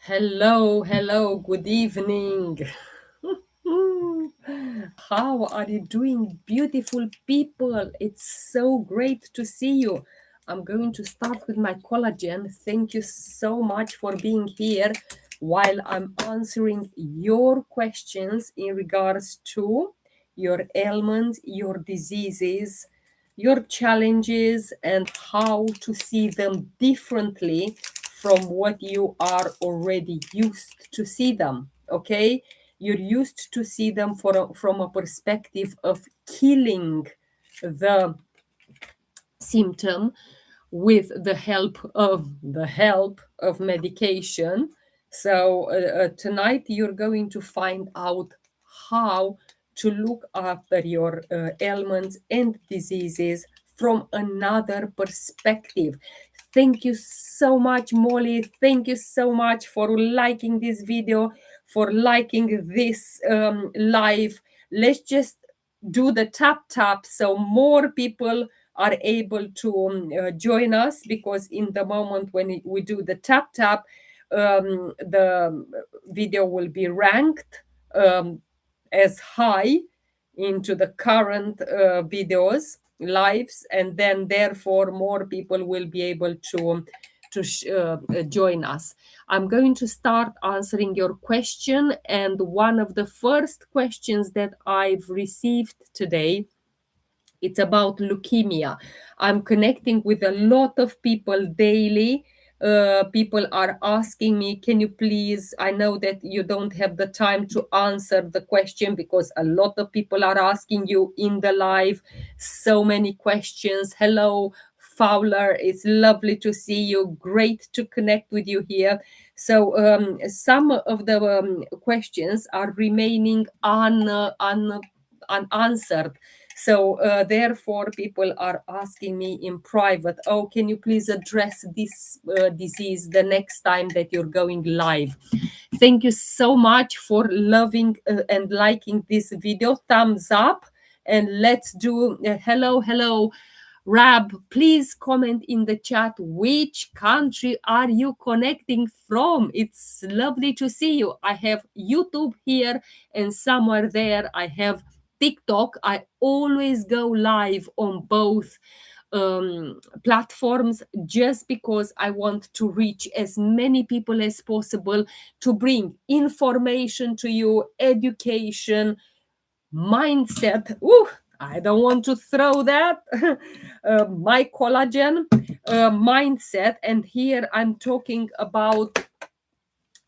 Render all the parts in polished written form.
Hello, good evening. How are you doing, beautiful people? It's so great to see you. I'm going to start with my collagen. Thank you so much for being here while I'm answering your questions in regards to your ailments, your diseases, your challenges, and how to see them differently from what you are already used to see them. Okay, you're used to see them from a perspective of killing the symptom with the help of medication. So tonight you're going to find out how to look after your ailments and diseases from another perspective. Thank you so much, Molly. Thank you so much for liking this video, for liking this live. Let's just do the tap so more people are able to join us, because in the moment when we do the tap, the video will be ranked as high into the current videos lives, and then therefore more people will be able to join us. I'm going to start answering your question, and one of the first questions that I've received today, it's about leukemia. I'm connecting with a lot of people daily. People are asking me, can you please, I know that you don't have the time to answer the question because a lot of people are asking you in the live so many questions. Hello, Fowler, it's lovely to see you. Great to connect with you here. So some of the questions are remaining unanswered. So therefore, people are asking me in private, oh, can you please address this disease the next time that you're going live? Thank you so much for loving and liking this video. Thumbs up. And let's do hello. Rab, please comment in the chat which country are you connecting from. It's lovely to see you. I have YouTube here, and somewhere there I have TikTok. I always go live on both platforms just because I want to reach as many people as possible, to bring information to you, education, mindset. Ooh, I don't want to throw that. My collagen mindset. And here I'm talking about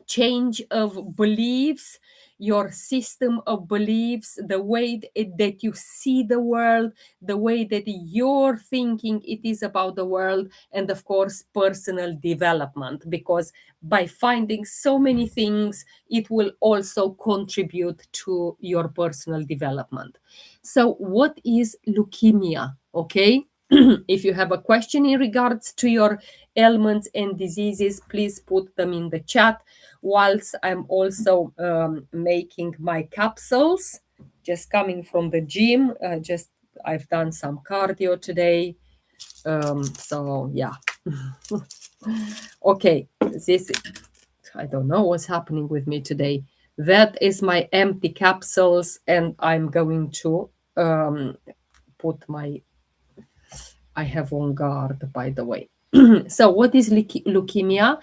change of beliefs, your system of beliefs, the way that you see the world, the way that you're thinking it is about the world, and of course personal development, because by finding so many things it will also contribute to your personal development. So what is leukemia? Okay. If you have a question in regards to your ailments and diseases, please put them in the chat, whilst I'm also making my capsules. Just coming from the gym, I've done some cardio today. So yeah. Okay, this, I don't know what's happening with me today. That is my empty capsules, and I'm going to put my, I have on guard, by the way. So what is leukemia?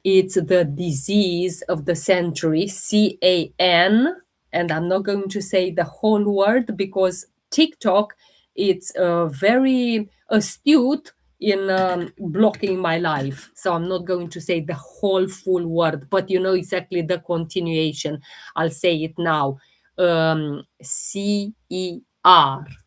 It's the disease of the century, CAN. And I'm not going to say the whole word because TikTok, it's very astute in blocking my life. So I'm not going to say the whole full word, but you know exactly the continuation. I'll say it now. CER.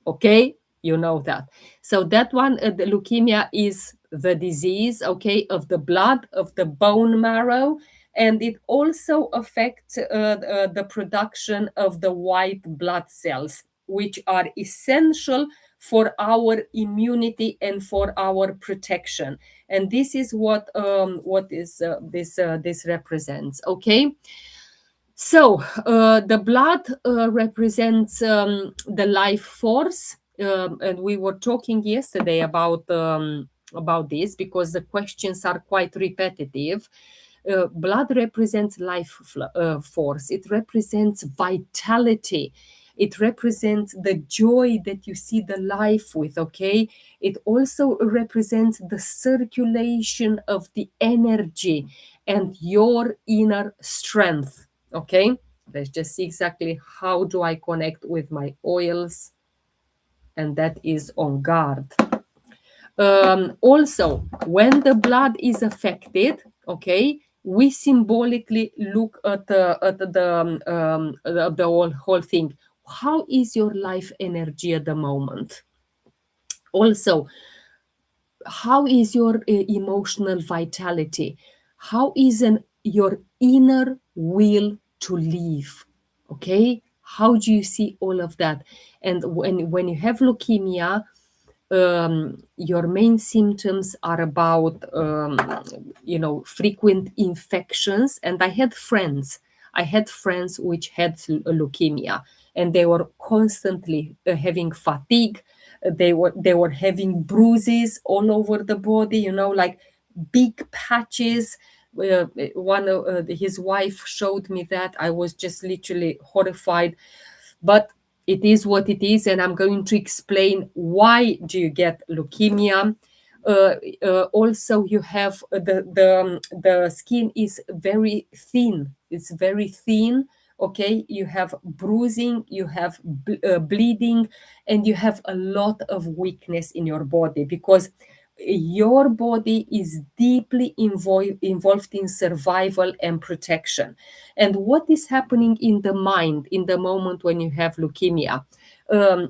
Okay? You know that. So that one, the leukemia is the disease, okay, of the blood, of the bone marrow, and it also affects the production of the white blood cells, which are essential for our immunity and for our protection. And this is what is this represents, okay. So the blood represents the life force, and we were talking yesterday about this because the questions are quite repetitive. Blood represents life force. It represents vitality. It represents the joy that you see the life with, okay? It also represents the circulation of the energy and your inner strength, okay? Let's just see exactly how do I connect with my oils, and that is on guard. Also, when the blood is affected, okay, we symbolically look at the whole thing. How is your life energy at the moment? Also, how is your emotional vitality? How is your inner will to live? Okay, how do you see all of that? And when you have leukemia, your main symptoms are about frequent infections. And I had friends which had leukemia, and they were constantly having fatigue. They were having bruises all over the body, like big patches. One of his wife showed me that. I was just literally horrified, but it is what it is, and I'm going to explain why do you get leukemia. Also, you have the skin is very thin. It's very thin. Okay, you have bruising, you have bleeding, and you have a lot of weakness in your body, because your body is deeply involved in survival and protection. And what is happening in the mind in the moment when you have leukemia?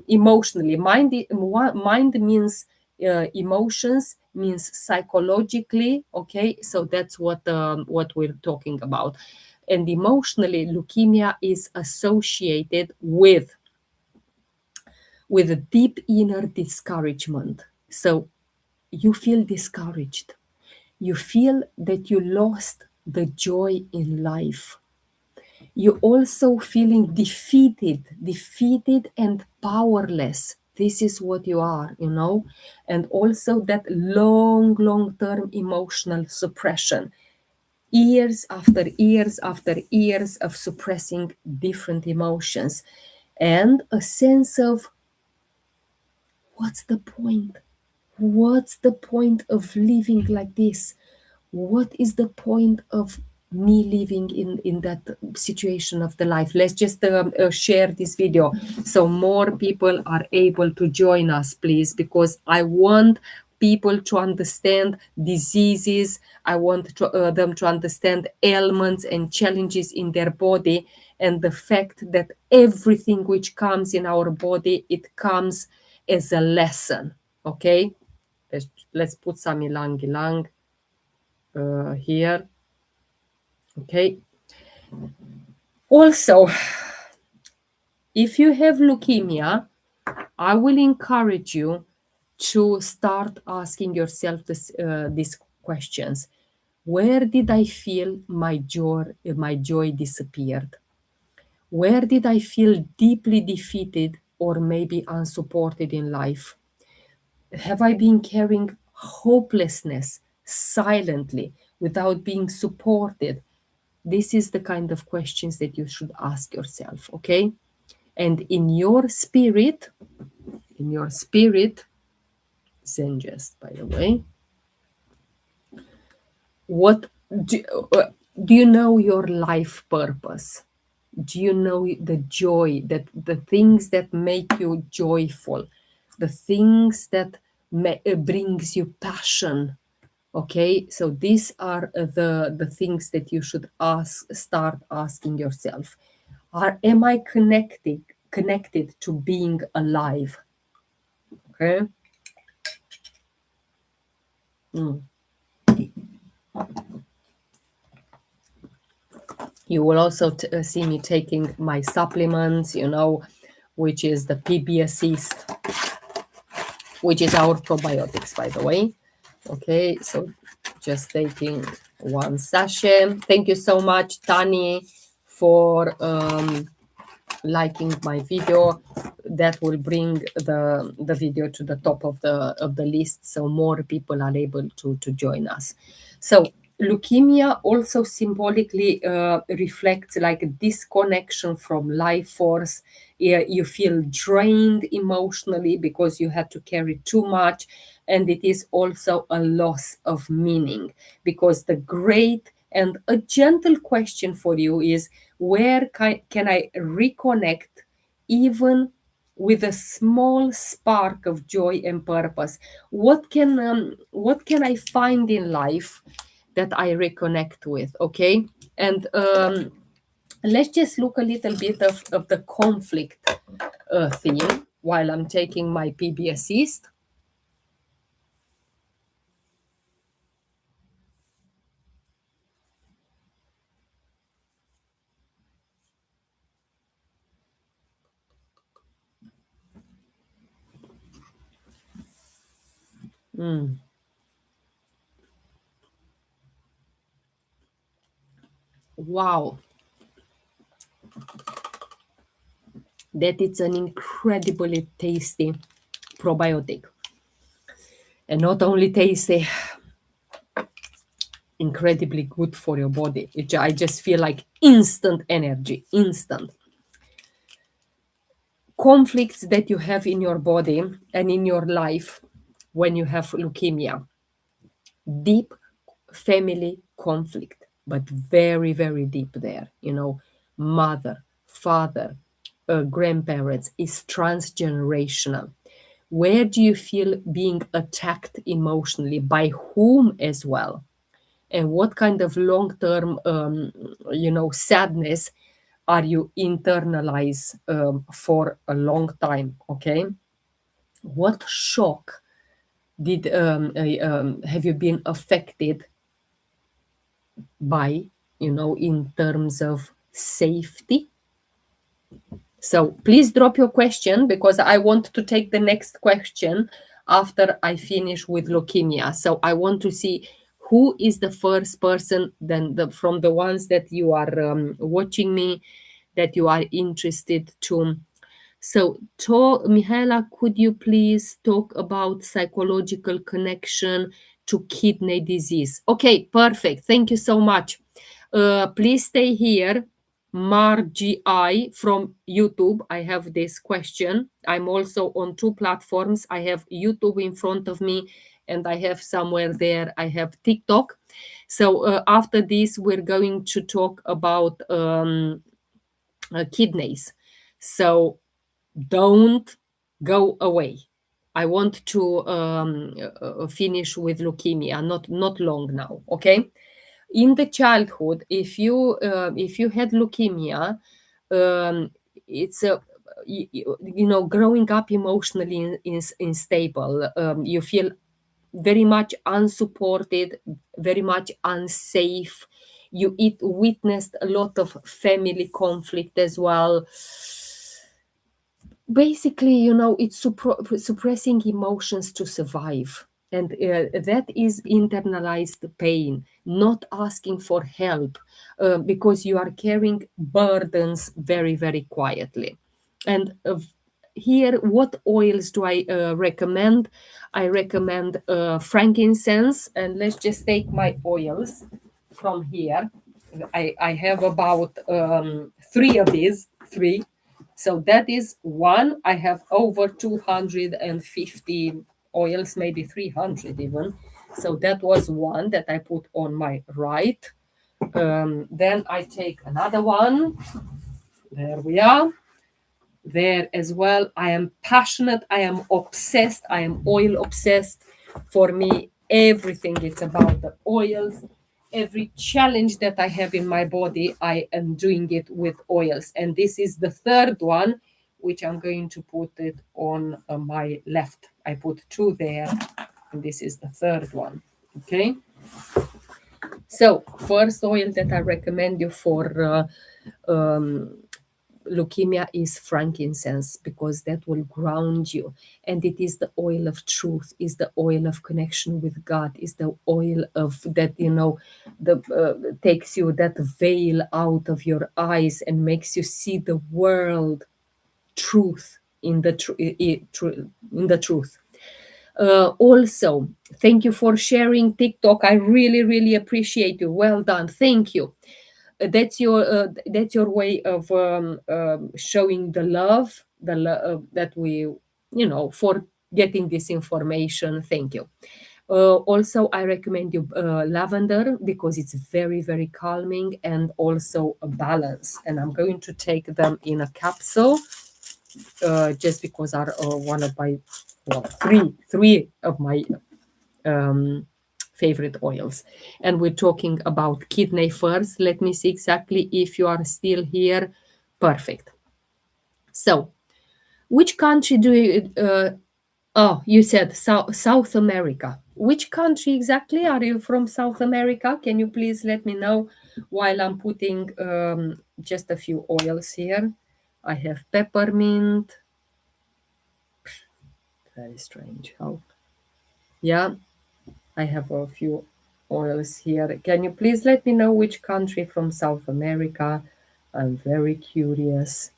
Emotionally, mind means emotions, means psychologically. Okay, so that's what we're talking about. And emotionally, leukemia is associated with a deep inner discouragement. So you feel discouraged. You feel that you lost the joy in life. You're also feeling defeated and powerless. This is what you are, and also that long term emotional suppression. Years after years after years of suppressing different emotions, and a sense of what's the point? What's the point of living like this? What is the point of me living in that situation of the life? Let's just share this video so more people are able to join us, please, because I want people to understand diseases. I want them to understand ailments and challenges in their body, and the fact that everything which comes in our body, it comes as a lesson. Okay, let's put some ylang ylang here. Okay. Also, if you have leukemia, I will encourage you to start asking yourself these questions. Where did I feel my joy disappeared? Where did I feel deeply defeated or maybe unsupported in life? Have I been carrying hopelessness silently without being supported? This is the kind of questions that you should ask yourself, okay? And in your spirit, Zenjust, by the way, what do you know your life purpose? Do you know the joy, that the things that make you joyful, the things that brings you passion? Okay, so these are the things that you should start asking yourself. Am I connected to being alive? Okay. You will also see me taking my supplements, which is the PB Assist, which is our probiotics, by the way. Okay, so just taking one sachet. Thank you so much, Tani, for liking my video. That will bring the video to the top of the list, so more people are able to join us. So Leukemia also symbolically reflects like a disconnection from life force. Yeah, you feel drained emotionally because you had to carry too much, and it is also a loss of meaning, because the great and a gentle question for you is, where can I reconnect even with a small spark of joy and purpose? What can I find in life that I reconnect with? Okay, and let's just look a little bit of the conflict theme while I'm taking my PB assist. Mm, wow, that it's an incredibly tasty probiotic, and not only tasty, incredibly good for your body. I just feel like instant energy, instant. Conflicts that you have in your body and in your life when you have leukemia. Deep family conflict, but very, very deep there. Mother, father, grandparents is transgenerational. Where do you feel being attacked emotionally? By whom as well? And what kind of long-term, sadness are you internalize for a long time? Okay, what shock did have you been affected by, in terms of safety? So please drop your question, because I want to take the next question after I finish with leukemia. So I want to see who is the first person, then from the ones that you are watching me, that you are interested to. So, Mihaela, could you please talk about psychological connection to kidney disease? Okay, perfect. Thank you so much. Please stay here. Margi from YouTube. I have this question. I'm also on two platforms. I have YouTube in front of me, and I have somewhere there, I have TikTok. So after this, we're going to talk about kidneys. So don't go away. I want to finish with leukemia, not long now. Okay. In the childhood, if you had leukemia, um, it's a growing up emotionally unstable. You feel very much unsupported, very much unsafe. You witnessed a lot of family conflict as well. Basically, it's suppressing emotions to survive, and that is internalized pain, not asking for help, because you are carrying burdens very, very quietly. And here, what oils do I recommend? I recommend frankincense, and let's just take my oils from here. I have about three of these, three. So that is one. I have over 250 oils, maybe 300 even. So that was one that I put on my right. Then I take another one. There we are. There as well. I am passionate. I am obsessed. I am oil obsessed. For me, everything is about the oils. Every challenge that I have in my body, I am doing it with oils. And this is the third one, which I'm going to put it on my left. I put two there, and this is the third one. Okay. So, first oil that I recommend you for leukemia is frankincense, because that will ground you, and it is the oil of truth, is the oil of connection with God, is the oil of that, the takes you that veil out of your eyes and makes you see the world truth in the truth. Also, thank you for sharing TikTok. I really, really appreciate you. Well done. Thank you. That's your way of showing the love, that we, for getting this information. Thank you. Also, I recommend you lavender, because it's very, very calming, and also a balance. And I'm going to take them in a capsule, just because are one of my, well, three of my um, favorite oils. And we're talking about kidney first. Let me see exactly if you are still here. Perfect. So, which country do you? Oh, you said South America. Which country exactly are you from? South America? Can you please let me know while I'm putting just a few oils here? I have peppermint. Very strange. How? Yeah, I have a few oils here. Can you please let me know which country from South America? I'm very curious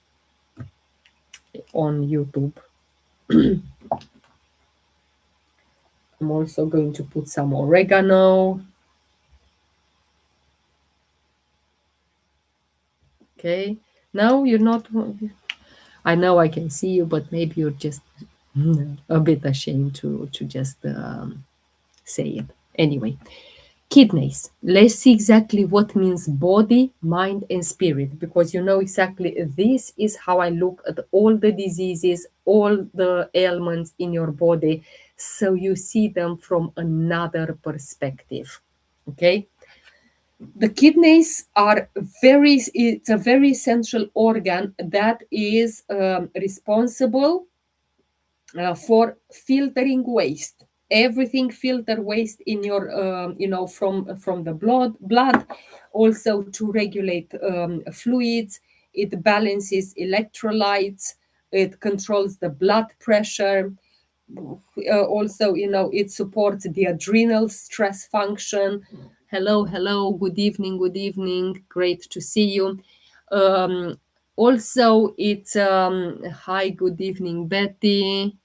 on YouTube. I'm also going to put some oregano. Okay. No, you're not. I know I can see you, but maybe you're just a bit ashamed to just say it. Anyway, kidneys. Let's see exactly what means body, mind, and spirit, because you know exactly this is how I look at all the diseases, all the ailments in your body, so you see them from another perspective. Okay. The kidneys are it's a very essential organ that is responsible for filtering waste. Everything filter waste in your from the blood, also to regulate fluids. It balances electrolytes, it controls the blood pressure. Also, it supports the adrenal stress function. Hello, hello, good evening, good evening, great to see you. Also, it's hi, good evening, Betty.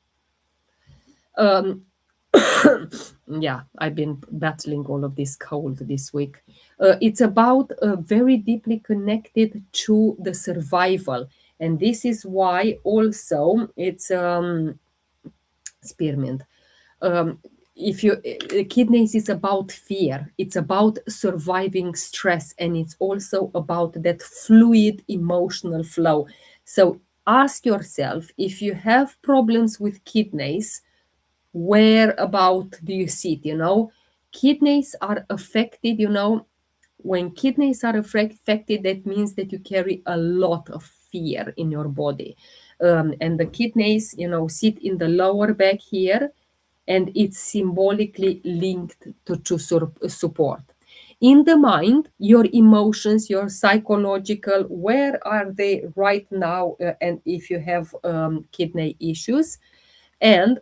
um yeah, I've been battling all of this cold this week. It's about very deeply connected to the survival, and this is why also it's spearmint. um, if you Kidneys is about fear, it's about surviving stress, and it's also about that fluid emotional flow. So ask yourself, if you have problems with kidneys, where about do you sit? Kidneys are affected. When kidneys are affected, that means that you carry a lot of fear in your body. And the kidneys, sit in the lower back here, and it's symbolically linked to support. In the mind, your emotions, your psychological, where are they right now? And if you have kidney issues, and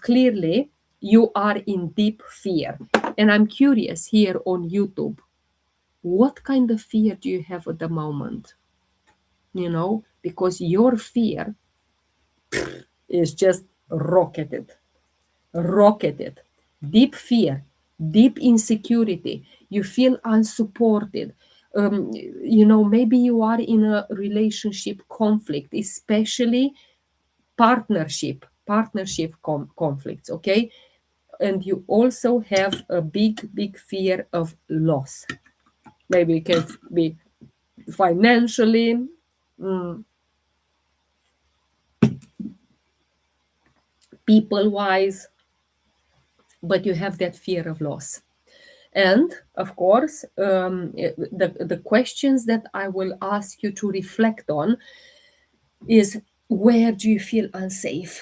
clearly you are in deep fear. And I'm curious here on YouTube, what kind of fear do you have at the moment? Because your fear is just rocketed. Deep fear, deep insecurity. You feel unsupported. Maybe you are in a relationship conflict, especially conflicts. Okay. And you also have a big fear of loss. Maybe it can be financially, people wise, but you have that fear of loss. And of course, the questions that I will ask you to reflect on is, where do you feel unsafe?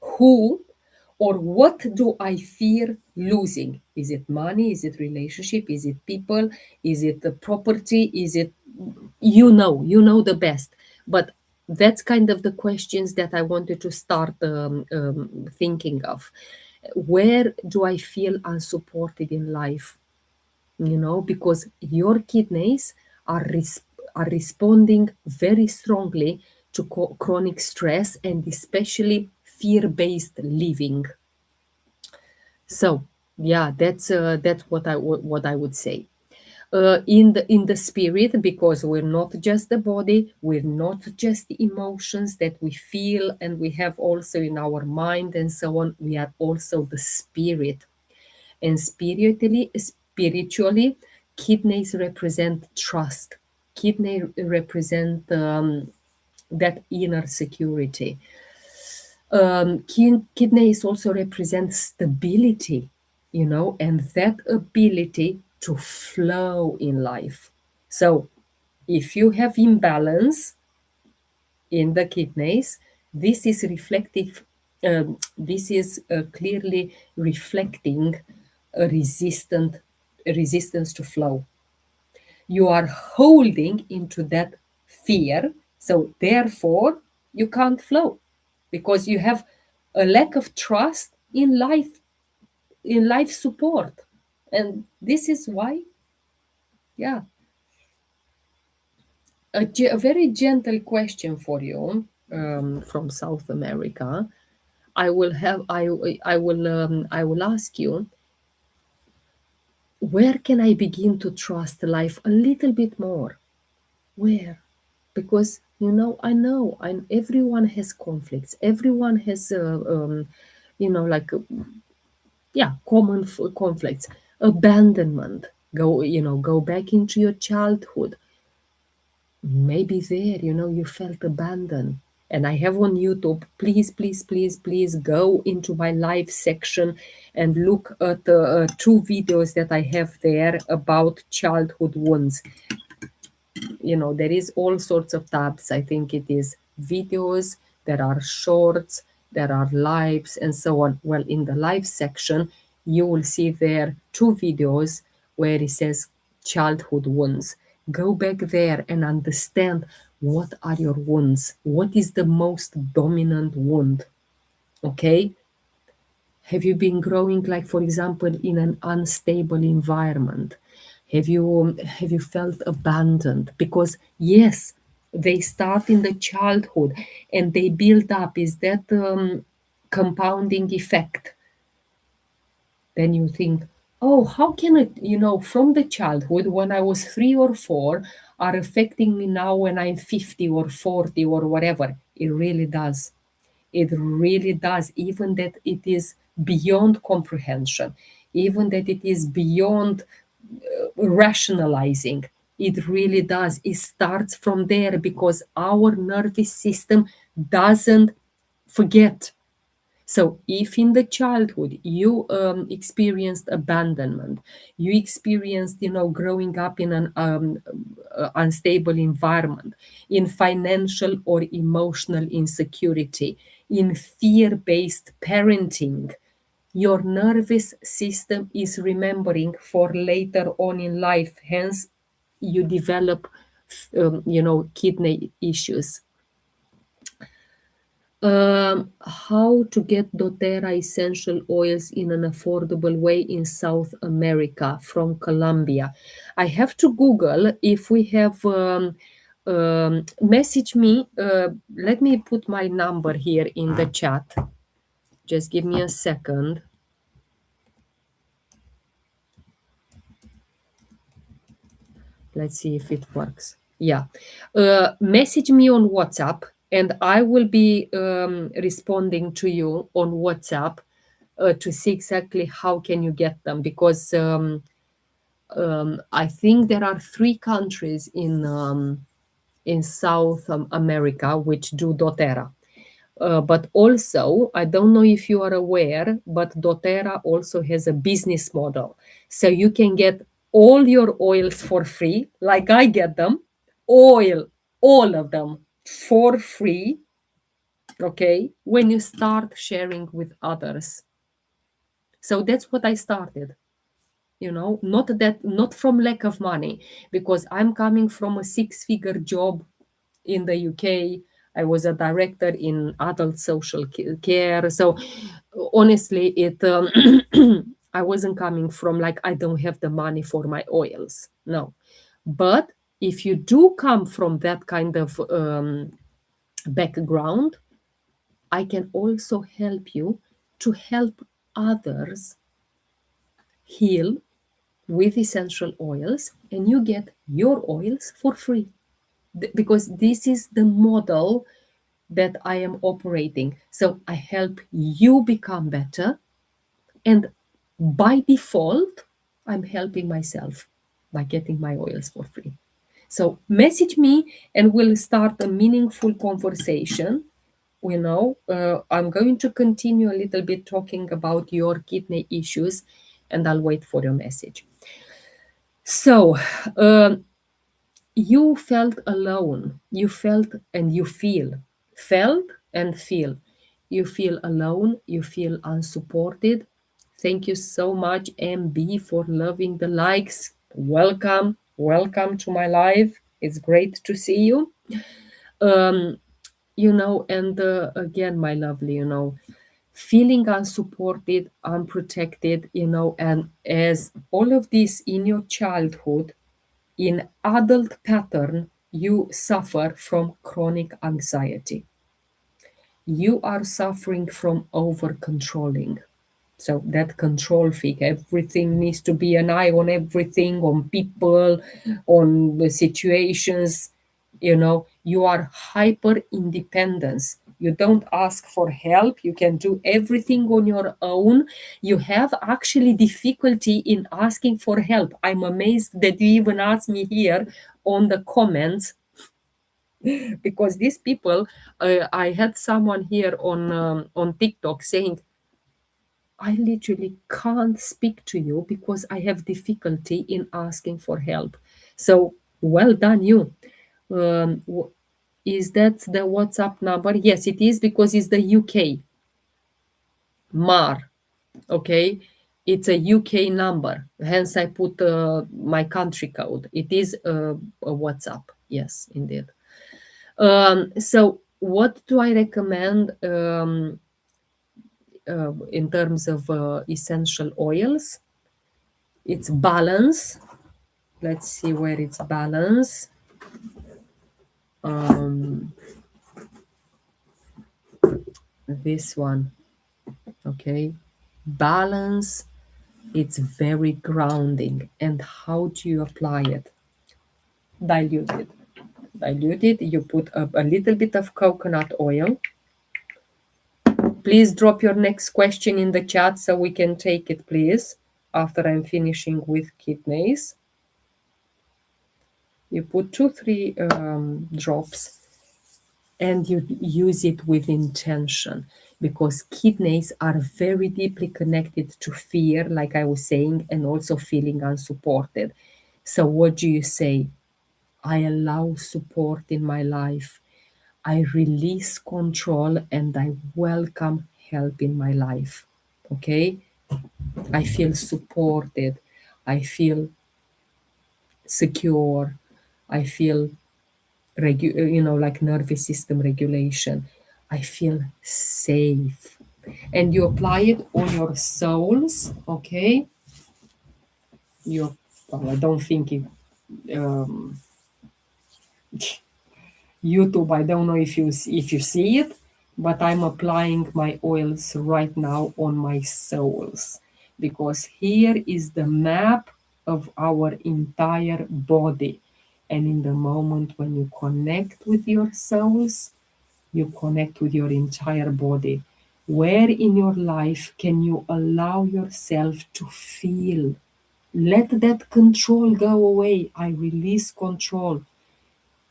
Who or what do I fear losing? Is it money? Is it relationship? Is it people? Is it the property? Is it, you know the best. But that's kind of the questions that I wanted to start thinking of. Where do I feel unsupported in life? Because your kidneys are responding very strongly to chronic stress, and especially fear-based living. So yeah, that's what I would say. In the spirit, because we're not just the body, we're not just the emotions that we feel and we have also in our mind and so on. We are also the spirit, and spiritually, kidneys represent trust. Kidney represent that inner security. Kidneys also represent stability, and that ability to flow in life. So if you have imbalance in the kidneys, this is reflective. This is clearly reflecting a resistance to flow. You are holding into that fear, so therefore you can't flow because you have a lack of trust in life support. And this is why, yeah, a very gentle question for you, from South America. I will ask you, where can I begin to trust life a little bit more? Where? Because everyone has conflicts. Everyone has like yeah, common conflicts. Abandonment. Go back into your childhood. Maybe there, you felt abandoned. And I have on YouTube, please, please, please, please go into my live section and look at the 2 videos that I have there about childhood wounds. There is all sorts of tabs. I think it is videos, there are shorts, there are lives, and so on. Well, in the live section, you will see there 2 videos where it says childhood wounds. Go back there and understand, what are your wounds? What is the most dominant wound? Okay? Have you been growing, like, for example, in an unstable environment? Have you felt abandoned? Because yes, they start in the childhood and they build up. Is that compounding effect? Then you think, oh, how can it, from the childhood when I was 3 or 4 are affecting me now when I'm 50 or 40 or whatever? It really does. It really does, even that it is beyond comprehension, even that it is beyond rationalizing. It really does. It starts from there because our nervous system doesn't forget. So, if in the childhood you experienced abandonment, you experienced, growing up in an unstable environment, in financial or emotional insecurity, in fear based parenting, your nervous system is remembering for later on in life. Hence, you develop, kidney issues. How to get doTERRA essential oils in an affordable way in South America from Colombia. I have to Google if we have. Message me. Let me put my number here in the chat. Just give me a second. Let's see if it works. Yeah. Message me on WhatsApp and I will be responding to you on WhatsApp to see exactly how can you get them, because I think there are 3 countries in South America which do doTERRA. But also, I don't know if you are aware, but doTERRA also has a business model. So you can get all your oils for free, like I get them, all of them for free, okay, when you start sharing with others. So that's what I started. Not from lack of money, because I'm coming from a 6-figure job in the UK. I was a director in adult social care. So honestly, I wasn't coming from like, I don't have the money for my oils. No. But if you do come from that kind of background, I can also help you to help others heal with essential oils, and you get your oils for free. Because this is the model that I am operating. So I help you become better, and by default, I'm helping myself by getting my oils for free. So message me and we'll start a meaningful conversation. I'm going to continue a little bit talking about your kidney issues, and I'll wait for your message. So, you felt alone. You felt and you feel. Felt and feel. You feel alone. You feel unsupported. Thank you so much, MB, for loving the likes. Welcome. Welcome to my live. It's great to see you. Um, and again, my lovely, feeling unsupported, unprotected, and as all of this in your childhood, in adult pattern, you suffer from chronic anxiety. You are suffering from over controlling. So that control freak, everything needs to be an eye on everything, on people, on the situations. You are hyper independence. You don't ask for help. You can do everything on your own. You have actually difficulty in asking for help. I'm amazed that you even asked me here on the comments, because these people, I had someone here on TikTok saying, I literally can't speak to you because I have difficulty in asking for help. So well done, you. Um, w- is that the WhatsApp number? Yes, it is, because it's the UK. MAR. Okay. It's a UK number. Hence, I put my country code. It is a WhatsApp. Yes, indeed. So, what do I recommend in terms of essential oils? It's balance. Let's see where it's balance. Um, this one. Okay. Balance. It's very grounding. And how do you apply it? Diluted. Diluted. You put a little bit of coconut oil. Please drop your next question in the chat so we can take it, please, after I'm finishing with kidneys. You put 2-3 drops, and you use it with intention, because kidneys are very deeply connected to fear, like I was saying, and also feeling unsupported. So, what do you say? I allow support in my life. I release control and I welcome help in my life. Okay? I feel supported. I feel secure. I feel like nervous system regulation. I feel safe. And you apply it on your souls. Okay? I don't think it. Um, YouTube, I don't know if you see it, but I'm applying my oils right now on my soles, because here is the map of our entire body. And in the moment when you connect with your soles, you connect with your entire body. Where in your life can you allow yourself to feel? Let that control go away. I release control.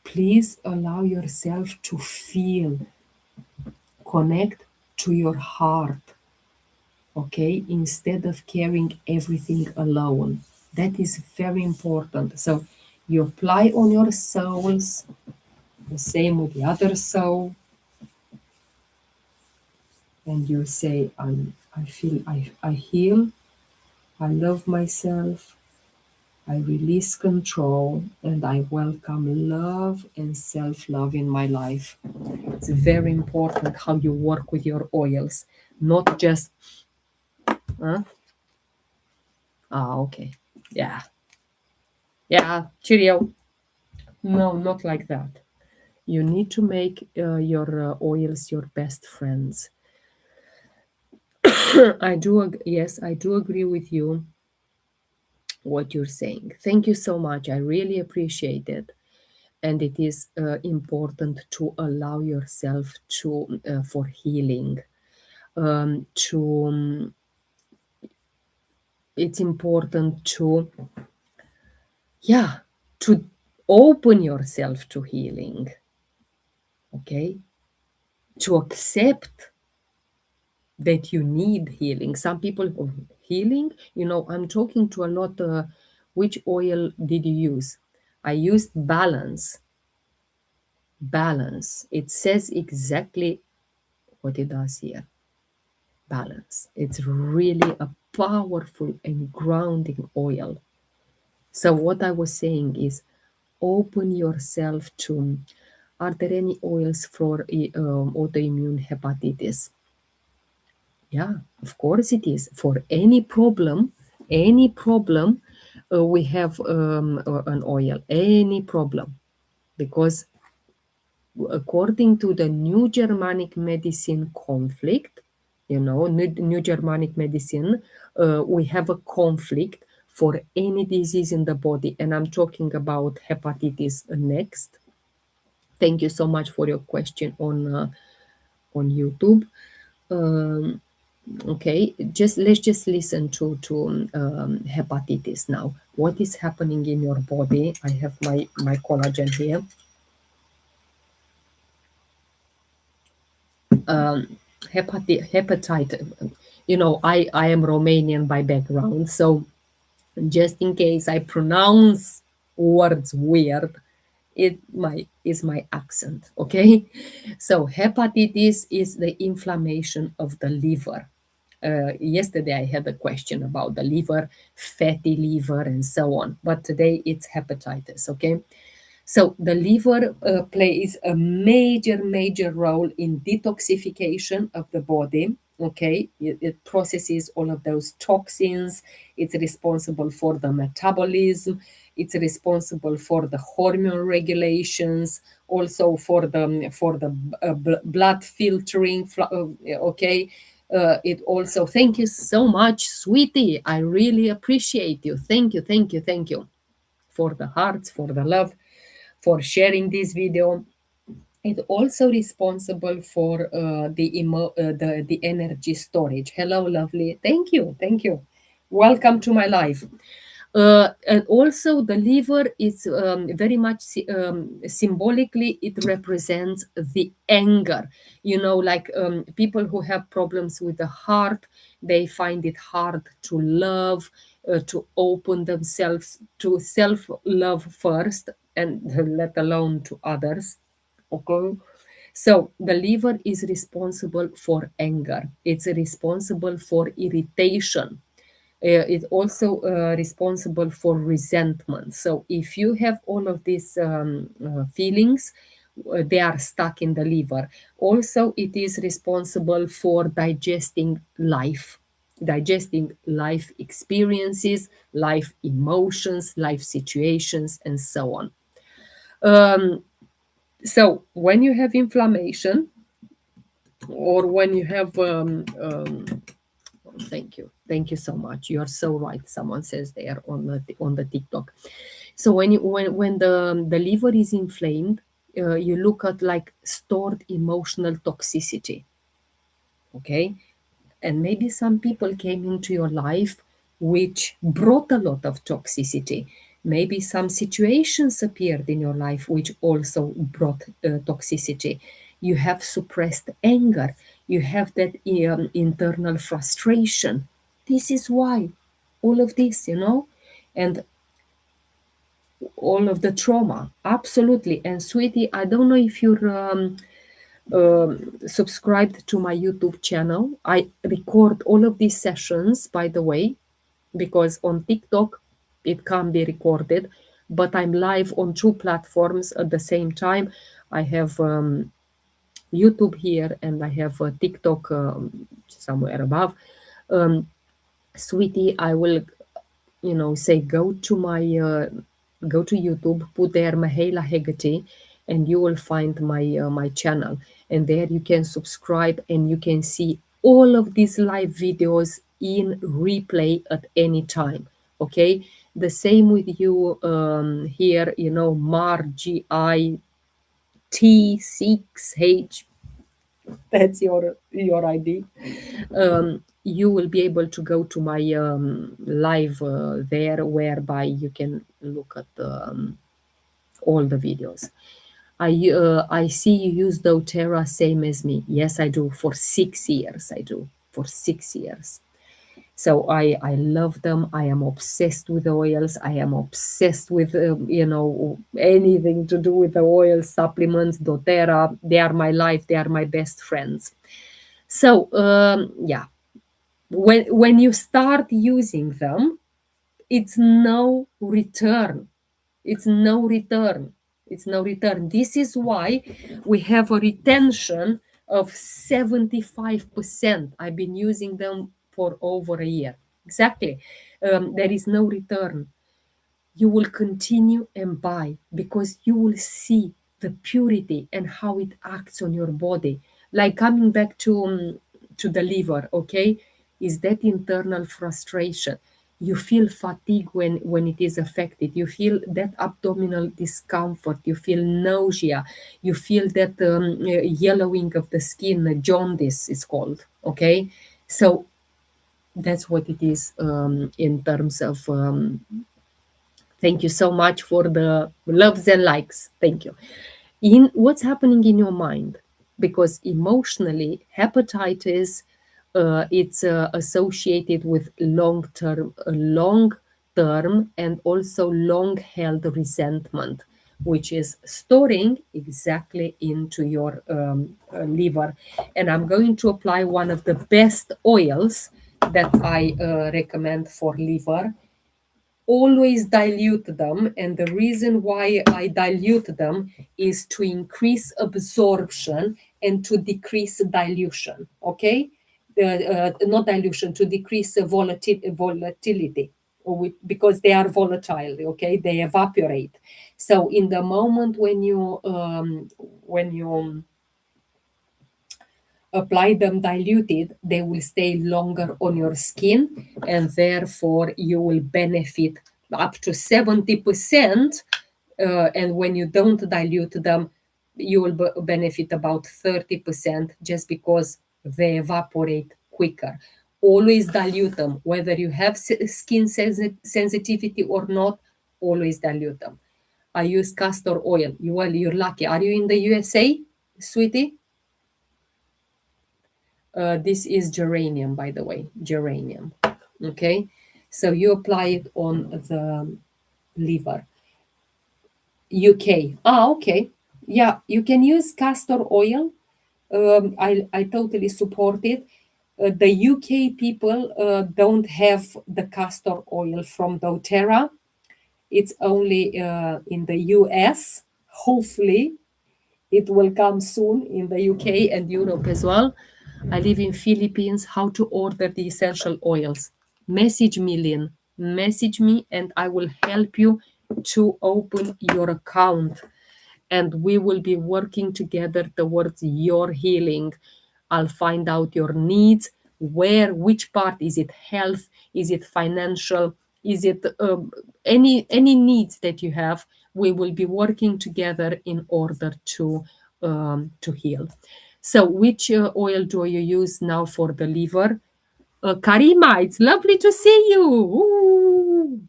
Please allow yourself to feel, connect to your heart, okay, instead of carrying everything alone. That is very important. So you apply on your soles, the same with the other soul, and you say, I feel, I heal, I love myself, I release control, and I welcome love and self love in my life. It's very important how you work with your oils, not just, huh? Okay. Yeah. Yeah. Cheerio. No, not like that. You need to make your oils your best friends. Yes, I do agree with you what you're saying. Thank you so much. I really appreciate it. And it is important to allow yourself to for healing. To It's important to, yeah, to open yourself to healing. Okay, to accept that you need healing. Some people, oh, healing, I'm talking to a lot. Which oil did you use? I used Balance. Balance. It says exactly what it does here. Balance. It's really a powerful and grounding oil. So what I was saying is, open yourself to, are there any oils for autoimmune hepatitis? Yeah, of course it is. For any problem, we have an oil, any problem. Because according to the New Germanic Medicine conflict, New Germanic Medicine, we have a conflict for any disease in the body. And I'm talking about hepatitis next. Thank you so much for your question on YouTube. Um, okay, let's just listen to hepatitis now. What is happening in your body? I have my collagen here. Hepatitis. I am Romanian by background, so just in case I pronounce words weird, is my accent. Okay, so hepatitis is the inflammation of the liver. Yesterday I had a question about the liver, fatty liver, and so on, but today it's hepatitis. Okay, so the liver plays a major role in detoxification of the body. Okay, it processes all of those toxins. It's responsible for the metabolism. It's responsible for the hormone regulations, also for the blood filtering. Okay, it also. Thank you so much, sweetie. I really appreciate you. Thank you for the hearts, for the love, for sharing this video. It's also responsible for the energy storage. Hello, lovely. Thank you. Welcome to my life. And also, the liver is very much symbolically, it represents the anger. Like people who have problems with the heart, they find it hard to love, to open themselves to self love first, and let alone to others. Okay. So the liver is responsible for anger. It's responsible for irritation. It's also responsible for resentment. So if you have all of these feelings, they are stuck in the liver. Also, it is responsible for digesting life experiences, life emotions, life situations, and so on. So when you have inflammation, or when you have thank you so much, you are so right, someone says there on the TikTok. So when the liver is inflamed, you look at like stored emotional toxicity. Okay, and maybe some people came into your life which brought a lot of toxicity. Maybe some situations appeared in your life which also brought toxicity. You have suppressed anger. You have that internal frustration. This is why all of this, and all of the trauma. Absolutely. And sweetie, I don't know if you're subscribed to my YouTube channel. I record all of these sessions, by the way, because on TikTok it can't be recorded, but I'm live on two platforms at the same time. I have YouTube here, and I have TikTok somewhere above. Sweetie, I will, say go to YouTube, put there Mihaela Hegarty, and you will find my channel, and there you can subscribe and you can see all of these live videos in replay at any time. Okay, the same with you here, Margi T6H, that's your ID. You will be able to go to my live there, whereby you can look at all the videos. I see you use doTERRA same as me. Yes, I do. For 6 years, I do. For 6 years. So I love them. I am obsessed with the oils. I am obsessed with anything to do with the oil supplements. doTERRA, they are my life. They are my best friends. So yeah, when you start using them, it's no return. It's no return. It's no return. This is why we have a retention of 75%. I've been using them for over a year. Exactly. There is no return. You will continue and buy because you will see the purity and how it acts on your body. Like coming back to the liver, okay, is that internal frustration. You feel fatigue when it is affected. You feel that abdominal discomfort. You feel nausea. You feel that yellowing of the skin, jaundice is called. Okay, so that's what it is in terms of thank you so much for the loves and likes. Thank you. In what's happening in your mind, because emotionally, hepatitis it's associated with long term and also long held resentment, which is storing exactly into your liver. And I'm going to apply one of the best oils that I recommend for liver. Always dilute them, and the reason why I dilute them is to increase absorption and to decrease dilution. Okay, not dilution, to decrease volatility, because they are volatile. Okay, they evaporate. So in the moment when you apply them diluted, they will stay longer on your skin, and therefore you will benefit up to 70%. And when you don't dilute them, you will benefit about 30, just because they evaporate quicker. Always dilute them, whether you have skin sensitivity or not. Always dilute them. I use castor oil. You're lucky. Are you in the USA, sweetie? This is geranium, by the way, geranium. Okay, so you apply it on the liver. UK. Ah, okay. Yeah, you can use castor oil. I totally support it. The UK people don't have the castor oil from doTERRA. It's only in the US. Hopefully, it will come soon in the UK and Europe as well. I live in Philippines. How to order the essential oils? Message me, Lynn. Message me, and I will help you to open your account. And we will be working together towards your healing. I'll find out your needs. Which part is it? Health? Is it financial? Is it any needs that you have? We will be working together in order to heal. So, which oil do you use now for the liver? Karima, it's lovely to see you. Ooh.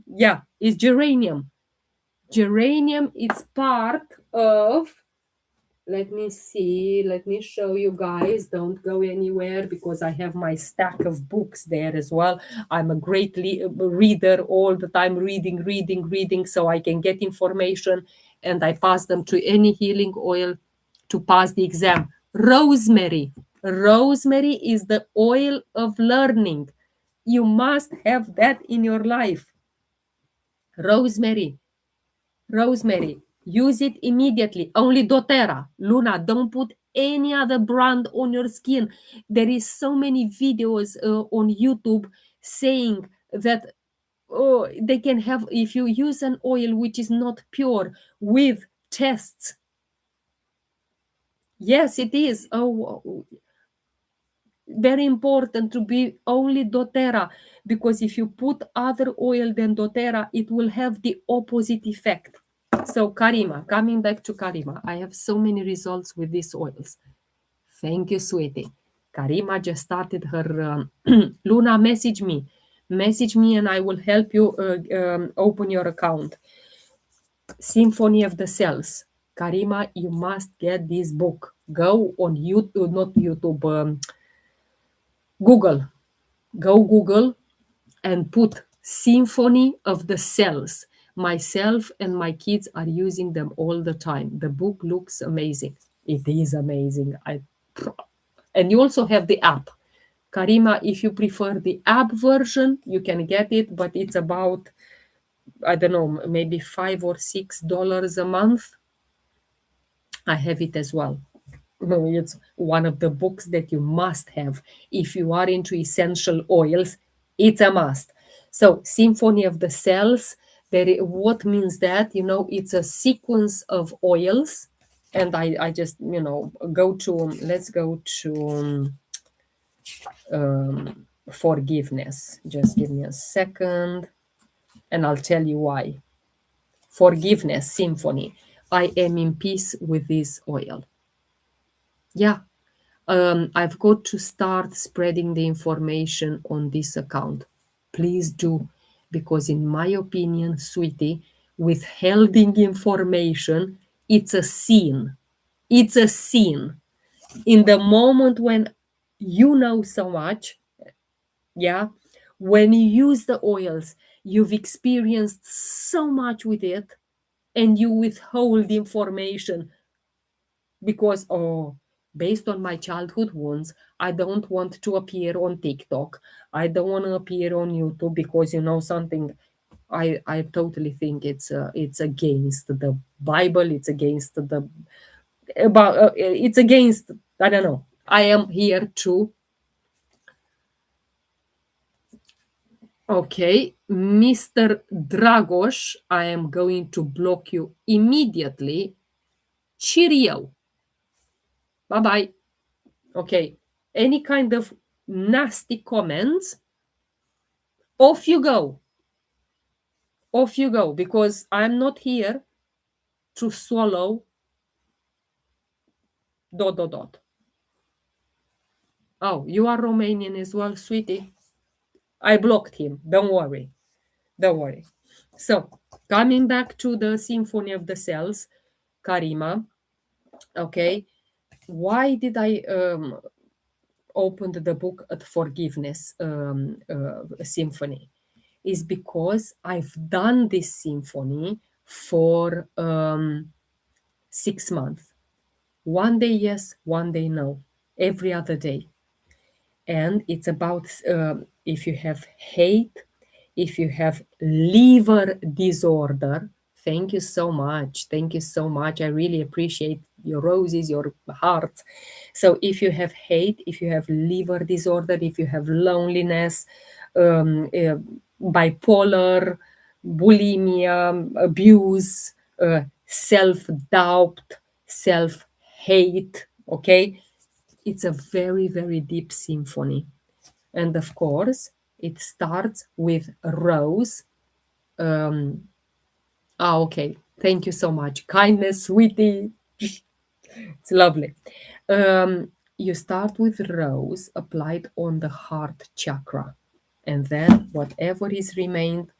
Yeah, it's geranium. Geranium is part of, let me see, let me show you guys. Don't go anywhere because I have my stack of books there as well. I'm a great reader, all the time reading, so I can get information and I pass them to any healing oil to pass the exam. Rosemary. Rosemary is the oil of learning. You must have that in your life. Rosemary. Rosemary. Use it immediately. Only doTERRA. Luna, don't put any other brand on your skin. There is so many videos on YouTube saying that they can have, if you use an oil which is not pure, with tests, Yes, it is. Oh, very important to be only doTERRA, because if you put other oil than doTERRA, it will have the opposite effect. So Karima, coming back to Karima, I have so many results with these oils. Thank you, sweetie. Karima just started her. Luna, message me, and I will help you open your account. Symphony of the Cells. Karima, you must get this book. Go on YouTube, not YouTube, Google. Go Google and put Symphony of the Cells. Myself and my kids are using them all the time. The book looks amazing. It is amazing. And you also have the app. Karima, if you prefer the app version, you can get it, but it's about, I don't know, maybe $5 or $6 a month. I have it as well. No, it's one of the books that you must have. If you are into essential oils, it's a must. So, Symphony of the Cells, what means that? It's a sequence of oils. And I just, go to, let's go to forgiveness. Just give me a second and I'll tell you why. Forgiveness Symphony. I am in peace with this oil. Yeah, I've got to start spreading the information on this account. Please do, because in my opinion, sweetie, withholding information, it's a sin. It's a sin. In the moment when you know so much, yeah, when you use the oils, you've experienced so much with it, and you withhold information because, based on my childhood wounds, I don't want to appear on TikTok. I don't want to appear on YouTube because something. I totally think it's against the Bible. It's against the about. It's against. I don't know. I am here to. Okay, Mr. Dragos, I am going to block you immediately. Cheerio. Bye bye. Okay, any kind of nasty comments, off you go. Off you go, because I'm not here to swallow ... Oh, you are Romanian as well, sweetie. I blocked him. Don't worry. Don't worry. So, coming back to the Symphony of the Cells, Karima, okay, why did I open the book at Forgiveness Symphony? Is because I've done this symphony for 6 months. One day yes, one day no, every other day. And it's about if you have hate, if you have liver disorder. Thank you so much. Thank you so much. I really appreciate your roses, your hearts. So if you have hate, if you have liver disorder, if you have loneliness, bipolar, bulimia, abuse, self-doubt, self-hate, okay? It's a very, very deep symphony. And of course, it starts with Rose. Okay. Thank you so much. Kindness, sweetie. It's lovely. You start with Rose applied on the heart chakra. And then whatever is remained,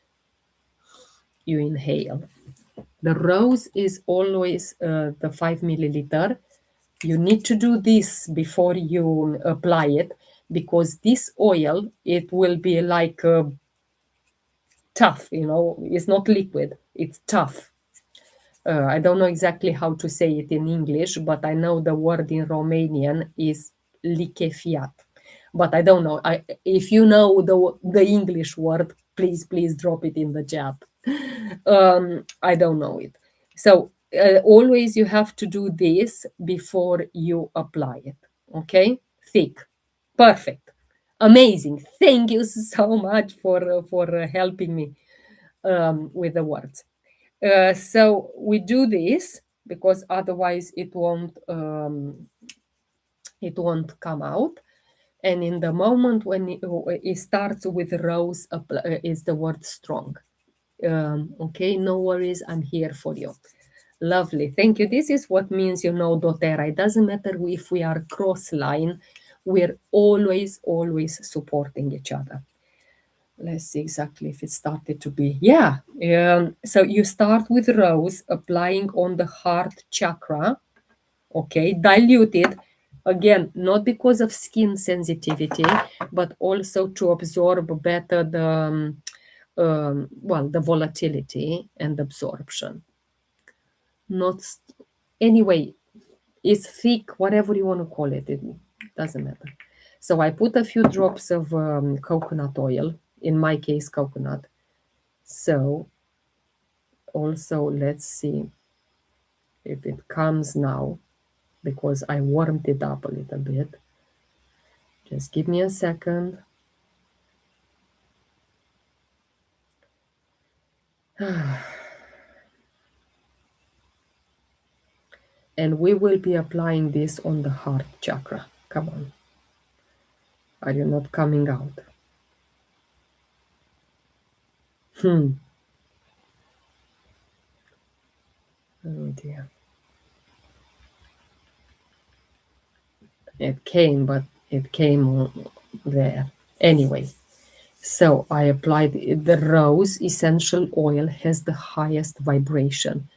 you inhale. The Rose is always the 5 milliliter. You need to do this before you apply it, because this oil, it will be like tough, it's not liquid, it's tough. I don't know exactly how to say it in English, but I know the word in Romanian is lichefiat. But I don't know. If you know the English word, please drop it in the chat. I don't know it. So always you have to do this before you apply it. Okay, thick, perfect, amazing. Thank you so much for helping me with the words. So we do this, because otherwise it won't come out. And in the moment when it starts with rose, is the word strong. Okay, no worries, I'm here for you. Lovely, thank you. This is what means, doTERRA. It doesn't matter if we are cross line, we're always supporting each other. Let's see exactly if it started to be. Yeah. So you start with rose, applying on the heart chakra. Okay, diluted. Again, not because of skin sensitivity, but also to absorb better the volatility and absorption. Not anyway, it's thick, whatever you want to call it. It doesn't matter. So I put a few drops of coconut oil, in my case, coconut. So also, let's see if it comes now, because I warmed it up a little bit. Just give me a second. And we will be applying this on the heart chakra. Come on. Are you not coming out? Oh dear. It came, but it came there. Anyway, so I applied the rose essential oil, has the highest vibration,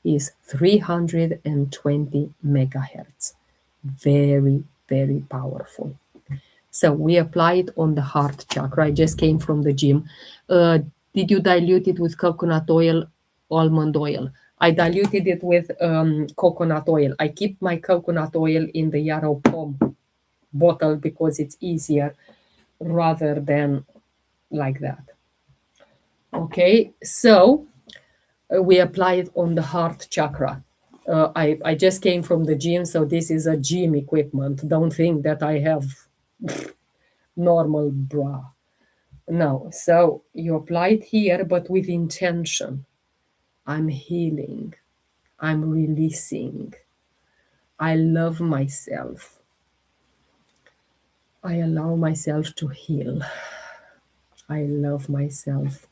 is 320 megahertz. Very, very powerful. So we apply it on the heart chakra. I just came from the gym. Did you dilute it with coconut oil, almond oil? I diluted it with coconut oil. I keep my coconut oil in the yarrow pom bottle because it's easier rather than like that. Okay, so we apply it on the heart chakra. I just came from the gym, so this is a gym equipment. Don't think that I have normal bra. No, so you apply it here, but with intention. I'm healing. I'm releasing. I love myself. I allow myself to heal. I love myself.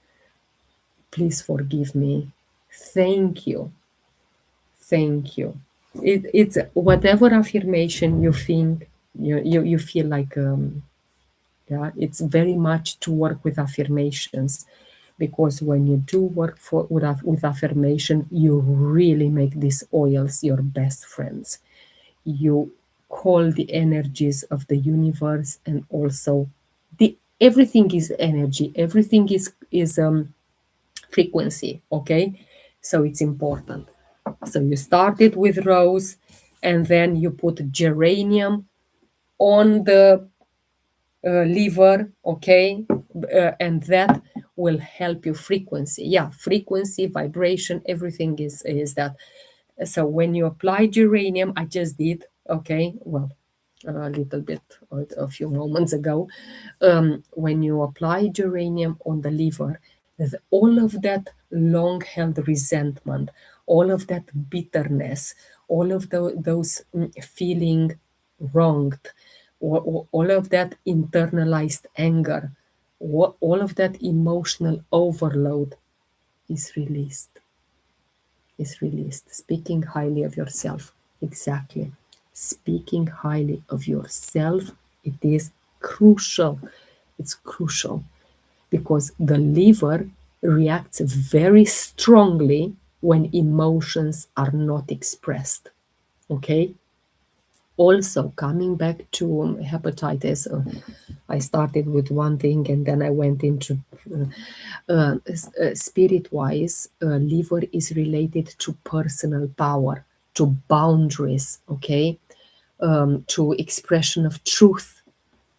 Please forgive me. Thank you. Thank you. It's whatever affirmation you think you feel like yeah, it's very much to work with affirmations, because when you do work with affirmation, you really make these oils your best friends. You call the energies of the universe, and also the everything is energy. Everything is frequency. Okay, so it's important. So you started with rose, and then you put geranium on the liver, okay, and that will help you. Frequency, yeah, frequency, vibration, everything is that. So when you apply geranium, I just did, okay, well, a little bit, a few moments ago. When you apply geranium on the liver, all of that long held resentment, all of that bitterness, all of those feeling wronged, all of that internalized anger, all of that emotional overload is released. Is released. Speaking highly of yourself. Exactly. Speaking highly of yourself, it is crucial. It's crucial because the liver reacts very strongly when emotions are not expressed. Okay? Also, coming back to hepatitis, I started with one thing and then I went into spirit wise. Liver is related to personal power, to boundaries, okay, to expression of truth,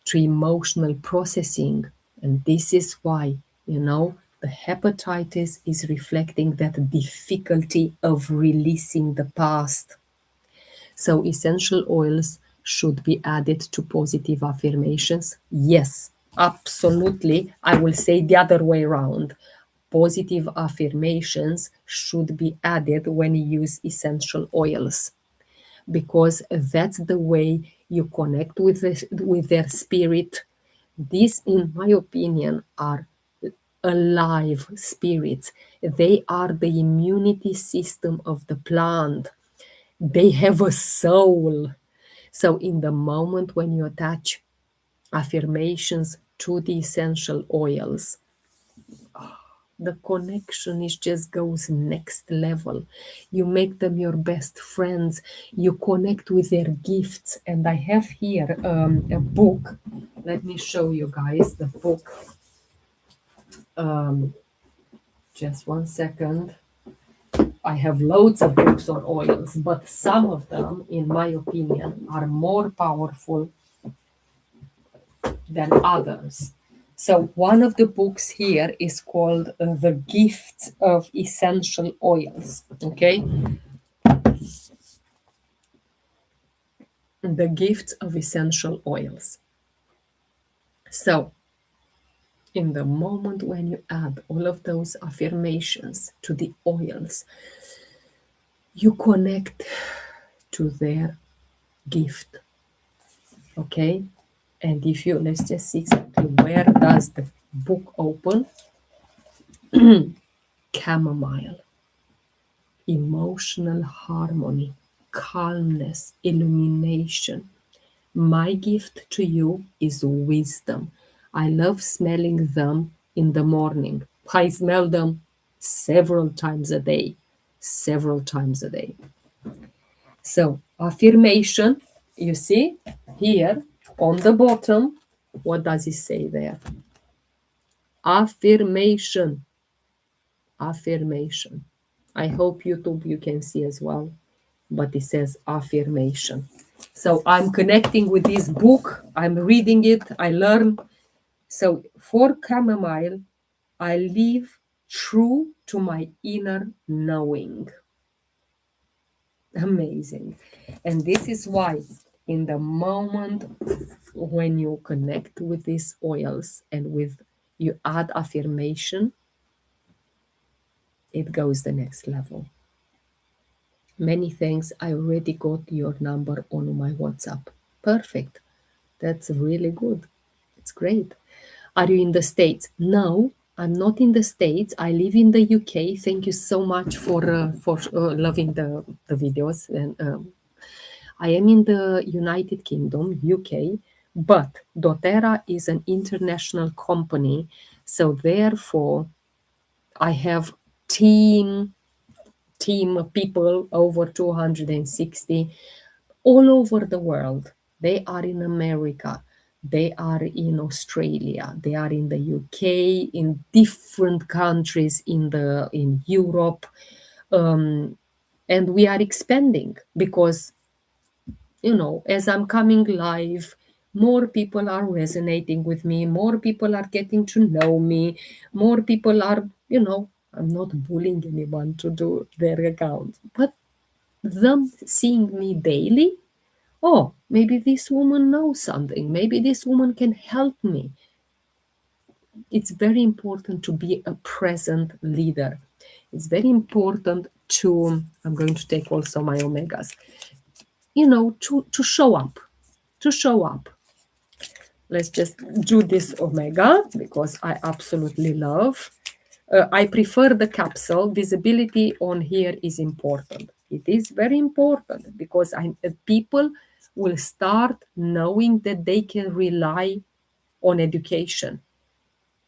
to emotional processing. And this is why, the hepatitis is reflecting that difficulty of releasing the past. So essential oils should be added to positive affirmations. Yes, absolutely. I will say the other way around. positive affirmations should be added when you use essential oils, because that's the way you connect with their spirit. These, in my opinion, are alive spirits. They are the immunity system of the plant. They have a soul. So, in the moment when you attach affirmations to the essential oils, the connection is just goes next level. You make them your best friends. You connect with their gifts. And I have here a book. Let me show you guys the book. Just one second. I have loads of books on oils, but some of them, in my opinion, are more powerful than others. So one of the books here is called The Gifts of Essential Oils. Okay? The Gifts of Essential Oils. So in the moment when you add all of those affirmations to the oils, you connect to their gift. Okay? And if you, let's just see exactly where does the book open. Chamomile, emotional harmony, calmness, illumination. My gift to you is wisdom. I love smelling them in the morning. I smell them several times a day. Several times a day. So, affirmation, you see here on the bottom, what does it say there? Affirmation. Affirmation. I hope YouTube you can see as well, but it says affirmation. So I'm connecting with this book, I'm reading it, I learn. So for chamomile, I live true to my inner knowing. Amazing. And this is why in the moment when you connect with these oils and with you add affirmation, it goes the next level. Many thanks. I already got your number on my WhatsApp. Perfect. That's really good. It's great. Are you in the States? No, I'm not in the States. I live in the UK. Thank you so much for loving the videos. And I am in the United Kingdom, UK, but doTERRA is an international company. So therefore, I have team of people, over 260, all over the world. They are in America, they are in Australia, they are in the UK, in different countries in Europe, and we are expanding because, as I'm coming live, more people are resonating with me, more people are getting to know me, more people are, I'm not bullying anyone to do their account, but them seeing me daily, oh, maybe this woman knows something, maybe this woman can help me. It's very important to be a present leader. It's very important to, I'm going to take also my omegas, to show up, Let's just do this omega because I absolutely love. I prefer the capsule. Visibility on here is important. It is very important because people will start knowing that they can rely on education.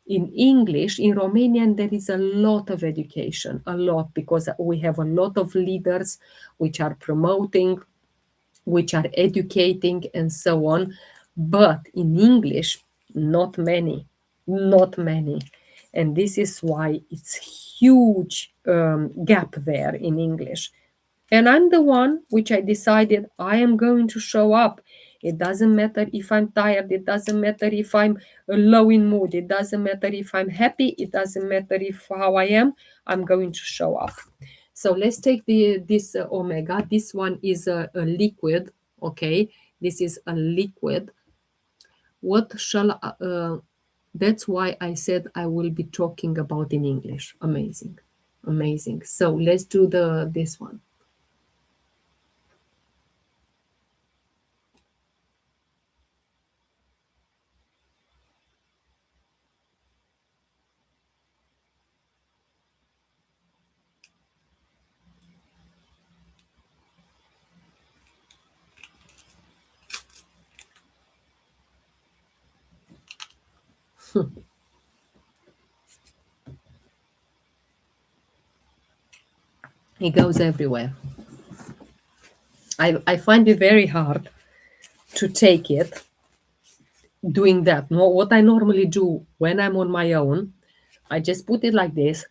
In English, in Romanian, there is a lot of education, a lot, because we have a lot of leaders which are promoting, which are educating, and so on. But in English, not many. And this is why it's huge gap there in English. And I'm the one which I decided I am going to show up. It doesn't matter if I'm tired. It doesn't matter if I'm low in mood. It doesn't matter if I'm happy. It doesn't matter if how I am. I'm going to show up. So let's take this omega. This one is a liquid. Okay, this is a liquid. What shall That's why I said I will be talking about in English. Amazing. Amazing. So let's do this one. It goes everywhere. I find it very hard to take it doing that. No, what I normally do when I'm on my own, I just put it like this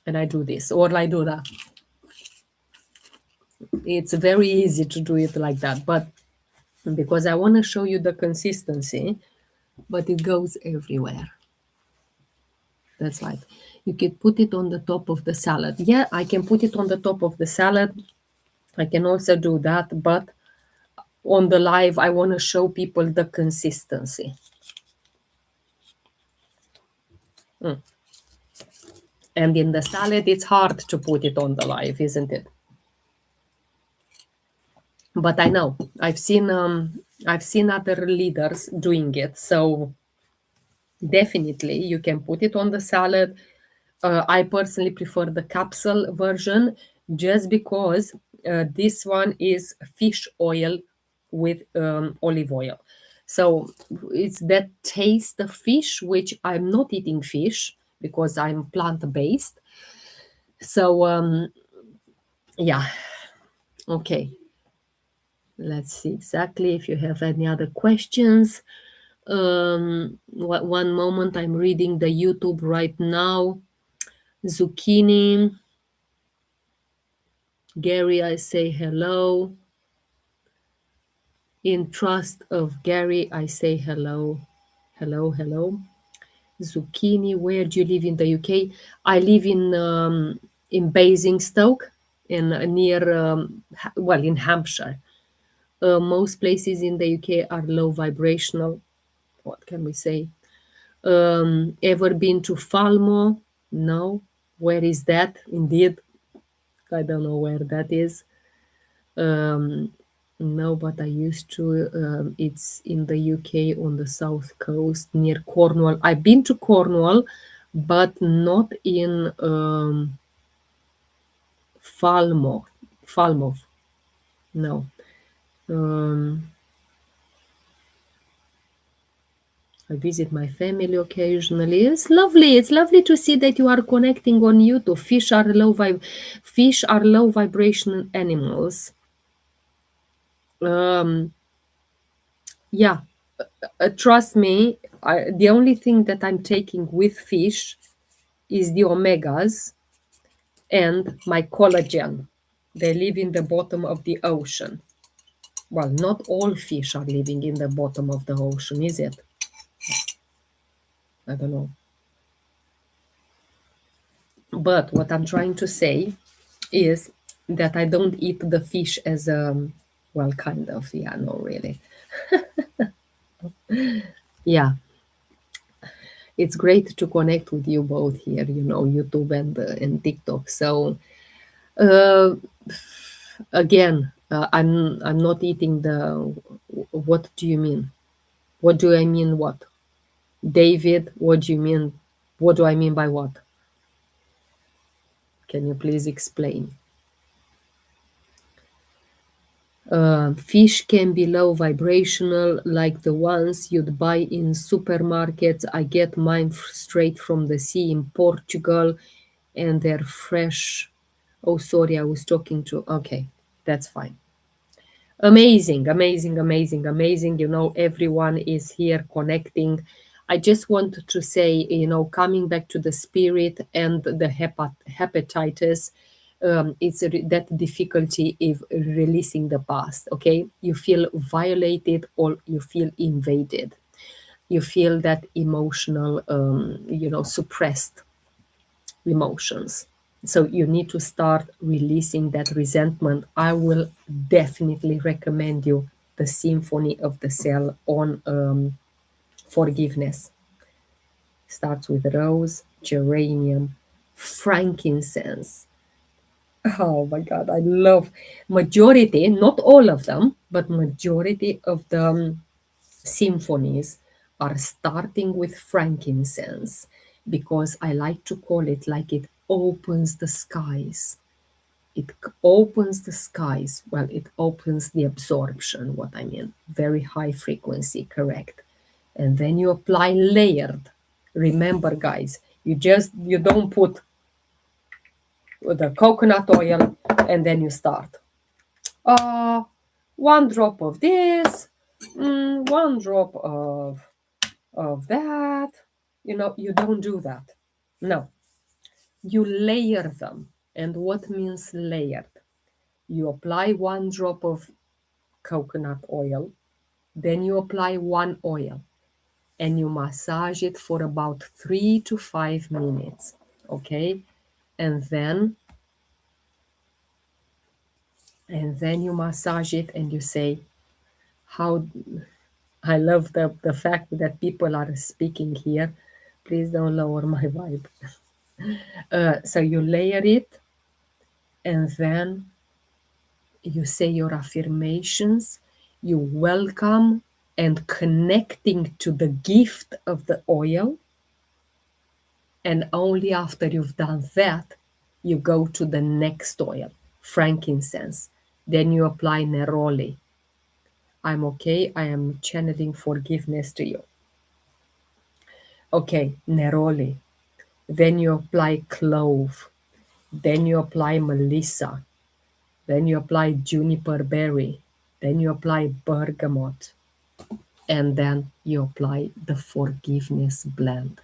and I do this, or I do that. It's very easy to do it like that, but because I want to show you the consistency, but it goes everywhere. That's right. You can put it on the top of the salad. Yeah, I can put it on the top of the salad. I can also do that, but on the live, I want to show people the consistency. And in the salad, it's hard to put it on the live, isn't it? But I know I've seen other leaders doing it, so definitely you can put it on the salad. I personally prefer the capsule version just because this one is fish oil with olive oil. So it's that taste of fish, which I'm not eating fish because I'm plant based. So, yeah, okay. Let's see exactly if you have any other questions. One moment, I'm reading the YouTube right now. Zucchini. Gary, I say hello. In trust of Gary, I say hello. Hello, hello. Zucchini, where do you live in the UK? I live in Basingstoke, near in Hampshire. Most places in the UK are low vibrational. What can we say? Ever been to Falmo? No. Where is that? Indeed, I don't know where that is. No, but I used to. It's in the UK on the south coast near Cornwall. I've been to Cornwall, but not in Falmouth. Falmouth. No. I visit my family occasionally. It's lovely. It's lovely to see that you are connecting on YouTube. Fish are low vibration animals. Yeah, trust me. The only thing that I'm taking with fish is the omegas and my collagen. They live in the bottom of the ocean. Well, not all fish are living in the bottom of the ocean, is it? I don't know. But what I'm trying to say is that I don't eat the fish as well, kind of. Yeah, no, really. Yeah, it's great to connect with you both here, YouTube and TikTok. So uh, again, I'm not eating the. What do you mean? What do I mean? What, David? What do you mean? What do I mean by what? Can you please explain? Fish can be low vibrational, like the ones you'd buy in supermarkets. I get mine straight from the sea in Portugal, and they're fresh. Oh, sorry, I was talking to. Okay, that's fine. Amazing, amazing, amazing, amazing. Everyone is here connecting. I just wanted to say, coming back to the spirit and the hepatitis, that difficulty of releasing the past. Okay, you feel violated or you feel invaded. You feel that emotional, suppressed emotions. So you need to start releasing that resentment. I will definitely recommend you the symphony of the cell on forgiveness. Starts with rose, geranium, frankincense. Oh my God, I love majority, not all of them, but majority of the symphonies are starting with frankincense because I like to call it like it opens the skies. It opens the skies. Well, it opens the absorption, what I mean. Very high frequency, correct. And then you apply layered. Remember, guys, you don't put the coconut oil and then you start. Uh, one drop of this, one drop of that. You don't do that. No, you layer them. And what means layered? You apply one drop of coconut oil, then you apply one oil, and you massage it for about 3 to 5 minutes. Okay, and then you massage it and you say, how I love the fact that people are speaking here. Please don't lower my vibe. So you layer it and then you say your affirmations, you welcome and connecting to the gift of the oil. And only after you've done that, you go to the next oil, frankincense. Then you apply neroli. I'm okay. I am channeling forgiveness to you. Okay, neroli. Then you apply clove. Then you apply melissa. Then you apply juniper berry. Then you apply bergamot. And then you apply the forgiveness blend.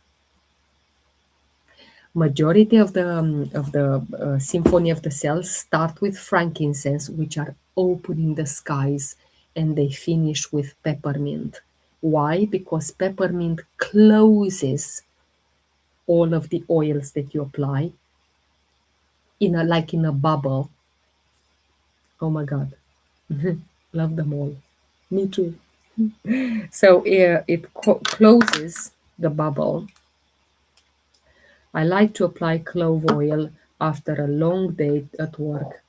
Majority of the symphony of the cells start with frankincense, which are opening the skies, and they finish with peppermint. Why? Because peppermint closes all of the oils that you apply in a bubble. Oh my God, love them all. Me too. So it closes the bubble. I like to apply clove oil after a long day at work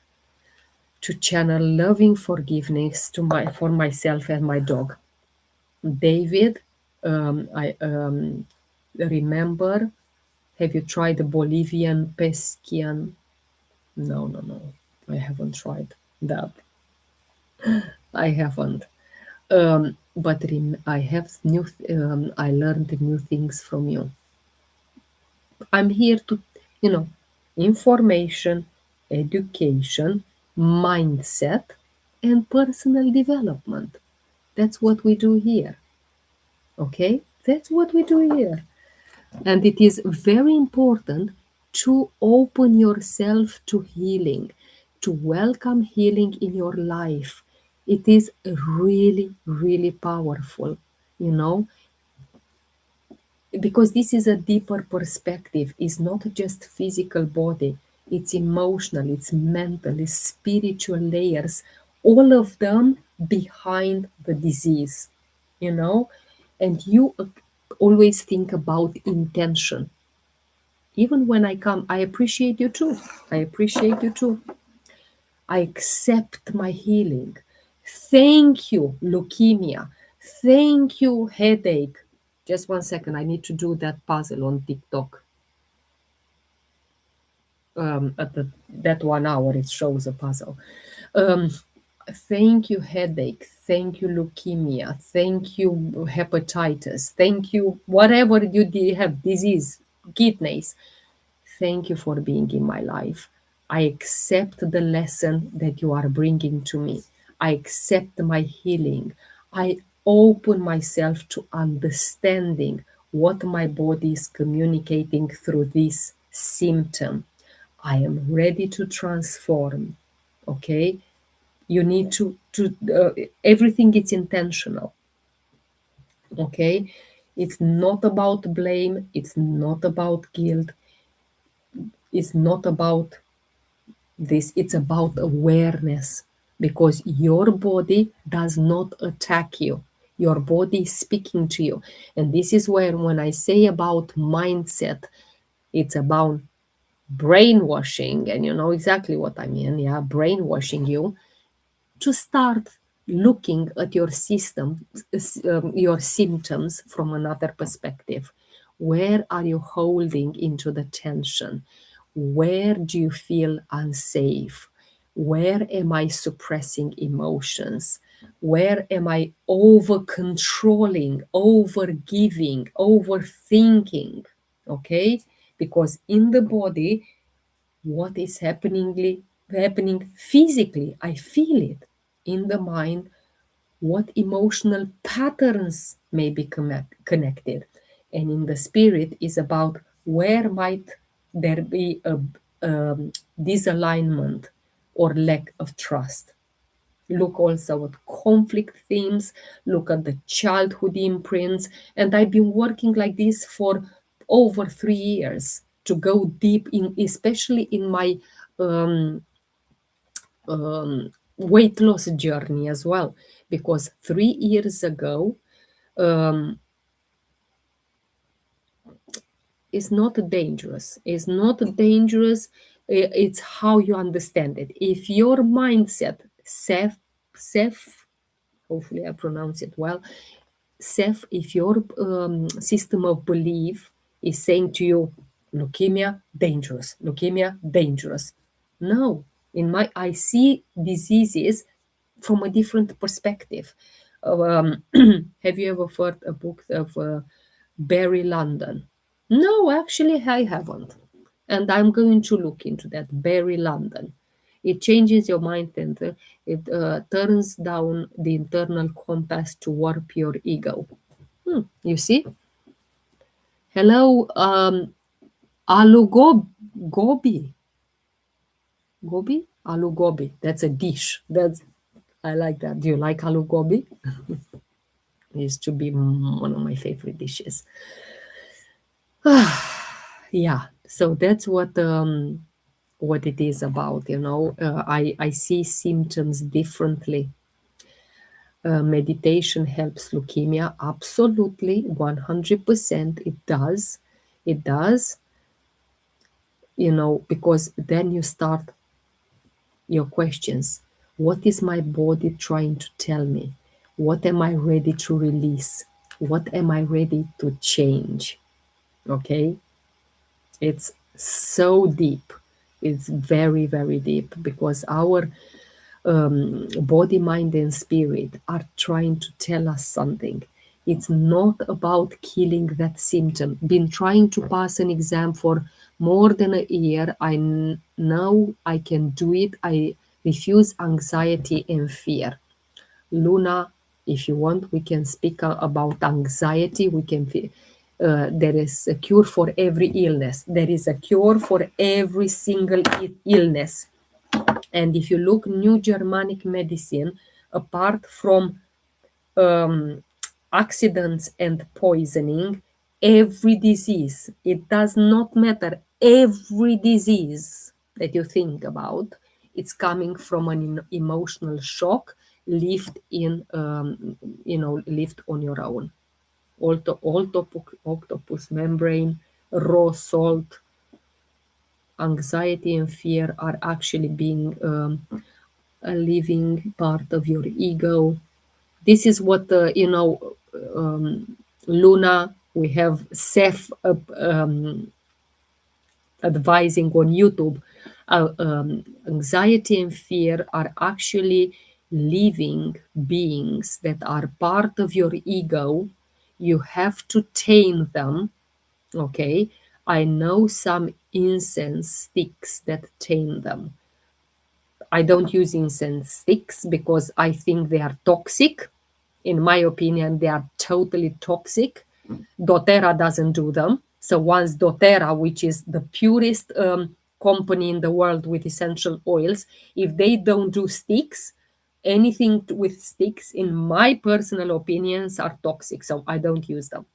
to channel loving forgiveness for myself and my dog. David, I remember. Have you tried the Bolivian pescian? No, no, no. I haven't tried that. I haven't. But I have I learned new things from you. I'm here to, you know, information, education, mindset, and personal development. That's what we do here. Okay? That's what we do here. And it is very important to open yourself to healing, to welcome healing in your life. It is really, really powerful, you know, because this is a deeper perspective. It's not just physical body, it's emotional, it's mental, it's spiritual layers, all of them behind the disease, you know. And you always think about intention. Even when I come, I appreciate you too. I appreciate you too. I accept my healing. Thank you, leukemia. Thank you, headache. Just 1 second. I need to do that puzzle on TikTok. At that 1 hour, it shows a puzzle. Um, Thank you, headache. Thank you, leukemia. Thank you, hepatitis. Thank you, whatever you have, disease, kidneys. Thank you for being in my life. I accept the lesson that you are bringing to me. I accept my healing. I open myself to understanding what my body is communicating through this symptom. I am ready to transform. Okay? You need everything is intentional. Okay? It's not about blame, it's not about guilt, it's not about this, it's about awareness. because your body does not attack you. Your body is speaking to you. And this is where, when I say about mindset, it's about brainwashing, and you know exactly what I mean. Yeah, brainwashing you to start looking at your system, your symptoms from another perspective. Where are you holding into the tension? Where do you feel unsafe? Where am I suppressing emotions? Where am I over controlling, over giving, overthinking? Okay? Because in the body, what is happening physically, I feel it. In the mind, what emotional patterns may be connected, and in the spirit is about where might there be a disalignment or lack of trust. Look also at conflict themes, look at the childhood imprints. And I've been working like this for over 3 years to go deep in, especially in my um, weight loss journey as well. Because 3 years ago, um, it's not dangerous. It's not dangerous. It's how you understand it. If your mindset, safe, hopefully I pronounce it well, Seth, if your system of belief is saying to you, leukemia, dangerous. No, I see diseases from a different perspective. Have you ever heard a book of Barry London? No, actually, I haven't. And I'm going to look into that. Barry London. It changes your mind, and it turns down the internal compass to warp your ego. You see? Hello, aloo gobi. Gobi? Aloo gobi. That's a dish. I like that. Do you like aloo gobi? It used to be one of my favorite dishes. Yeah. So that's what it is about. I see symptoms differently. Meditation helps leukemia. Absolutely, 100%. It does. It does. Because then you start your questions. What is my body trying to tell me? What am I ready to release? What am I ready to change? Okay? It's so deep. It's very, very deep, because our body, mind, and spirit are trying to tell us something. It's not about killing that symptom. Been trying to pass an exam for more than a year. Know I can do it. I refuse anxiety and fear. Luna, if you want, we can speak about anxiety. There is a cure for every illness. There is a cure for every single illness. And if you look New Germanic medicine, apart from um, accidents and poisoning, every disease, it does not matter, every disease that you think about, it's coming from an emotional shock lived lived on your own. Octopus membrane, raw salt, anxiety and fear are actually being a living part of your ego. This is what Luna. We have Seth advising on YouTube. Anxiety and fear are actually living beings that are part of your ego. You have to tame them. Okay, I know some incense sticks that tame them. I don't use incense sticks because I think they are toxic. In my opinion, they are totally toxic. doTERRA doesn't do them. So once doTERRA, which is the purest company in the world with essential oils, if they don't do sticks, anything with sticks, in my personal opinions, are toxic. So I don't use them.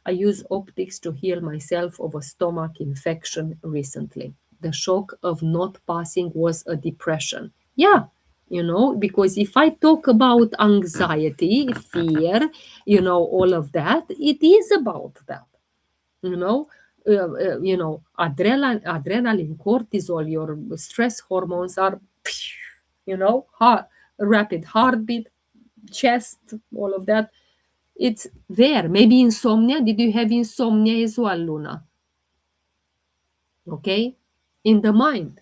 I use optics to heal myself of a stomach infection recently. The shock of not passing was a depression. Yeah, because if I talk about anxiety, fear, all of that, it is about that, you know adrenaline, cortisol, your stress hormones are, heart, rapid heartbeat, chest, all of that. It's there. Maybe insomnia. Did you have insomnia as well, Luna? Okay, in the mind,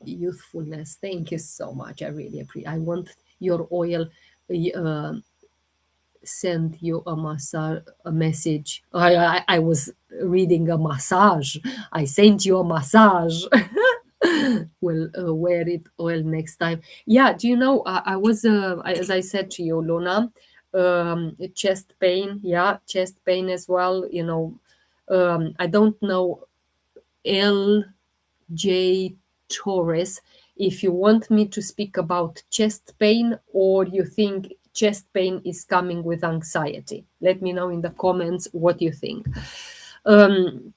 youthfulness. Thank you so much. I really appreciate. I want your oil. Uh, Send you a message. I was reading a massage. I sent you a massage. We'll wear it oil next time. Yeah, do you know? I was, as I said to you, Luna, chest pain. Yeah, chest pain as well. I don't know LJ Torres, if you want me to speak about chest pain or you think chest pain is coming with anxiety. Let me know in the comments what you think. Um,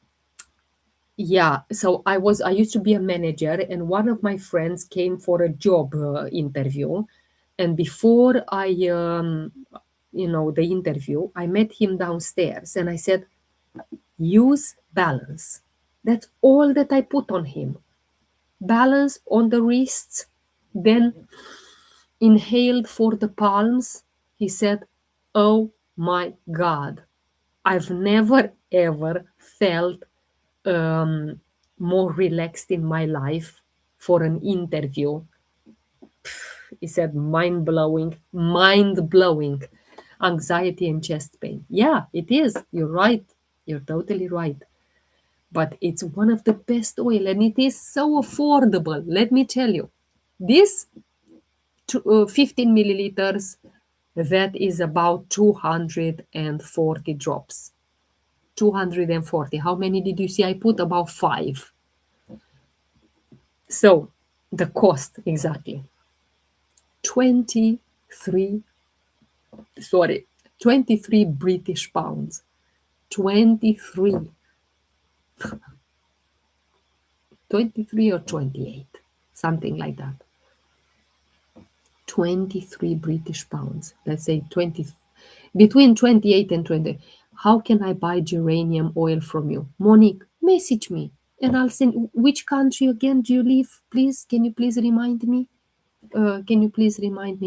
yeah, so I used to be a manager, and one of my friends came for a job interview, and before the interview, I met him downstairs, and I said, use balance. That's all that I put on him. Balance on the wrists, then inhaled for the palms. He said, oh my God, I've never ever felt more relaxed in my life for an interview. He said, mind blowing. Anxiety and chest pain. Yeah, it is. You're right. You're totally right. But it's one of the best oil and it is so affordable. Let me tell you, this 15 milliliters, that is about 240 drops. 240. How many did you see? I put about 5. So the cost exactly 23, 23 British pounds. 23. 23 or 28, something like that. 23 British pounds. Let's say 20, between 28 and 20. How can I buy geranium oil from you? Monique, message me and I'll send. Which country again do you live? Please, can you please remind me?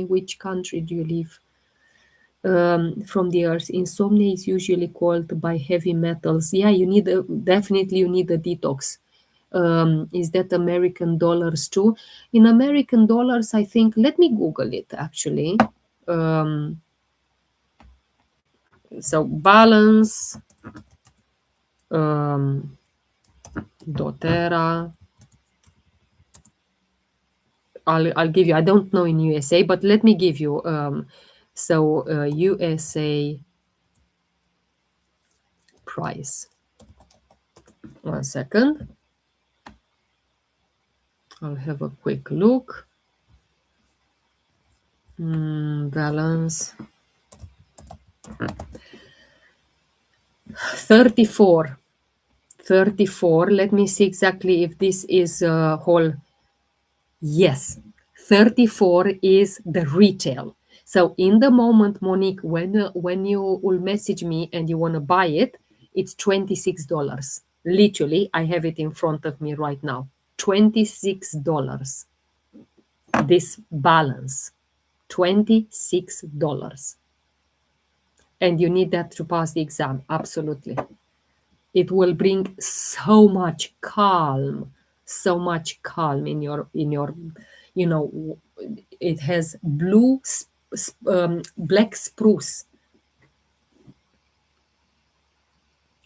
Which country do you live? From the earth. Insomnia is usually called by heavy metals. Yeah, definitely you need a detox. Is that American dollars too? In American dollars, I think, let me Google it actually. So balance, doTERRA. I'll give you, I don't know in USA, but let me give you, USA price. 1 second. I'll have a quick look. Balance 34. Let me see exactly if this is whole. Yes, 34 is the retail. So in the moment, Monique, when you will message me and you want to buy it, it's $26. Literally, I have it in front of me right now. $26. This balance, $26. And you need that to pass the exam. Absolutely. It will bring so much calm in your it has black spruce.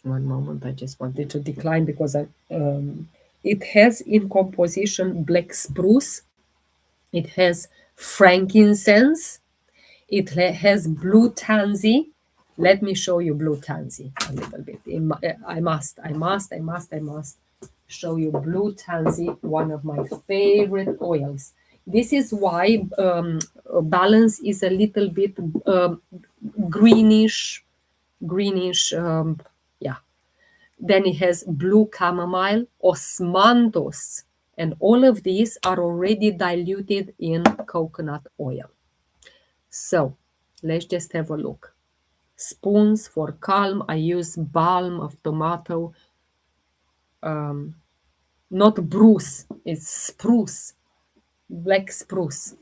One moment, I just wanted to decline because it has in composition black spruce, it has frankincense, it has blue tansy. Let me show you blue tansy a little bit. I must show you blue tansy, one of my favorite oils. This is why balance is a little bit greenish. Yeah. Then it has blue chamomile, osmanthus. And all of these are already diluted in coconut oil. So let's just have a look. Spoons for calm, I use balm of tomato, not Bruce, it's spruce, black spruce.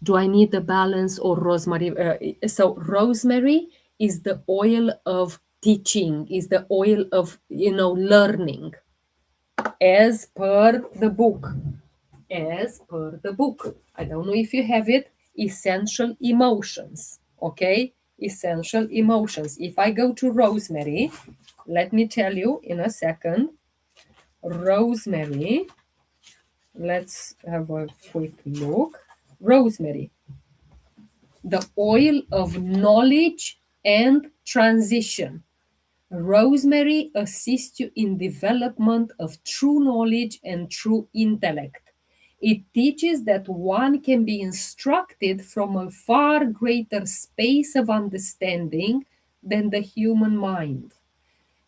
Do I need the balance or rosemary? So rosemary is the oil of teaching, is the oil of, learning, as per the book. As per the book. I don't know if you have it. Essential emotions. Okay? Essential emotions. If I go to rosemary, let me tell you in a second. Rosemary. Let's have a quick look. Rosemary, the oil of knowledge and transition. Rosemary assists you in development of true knowledge and true intellect. It teaches that one can be instructed from a far greater space of understanding than the human mind.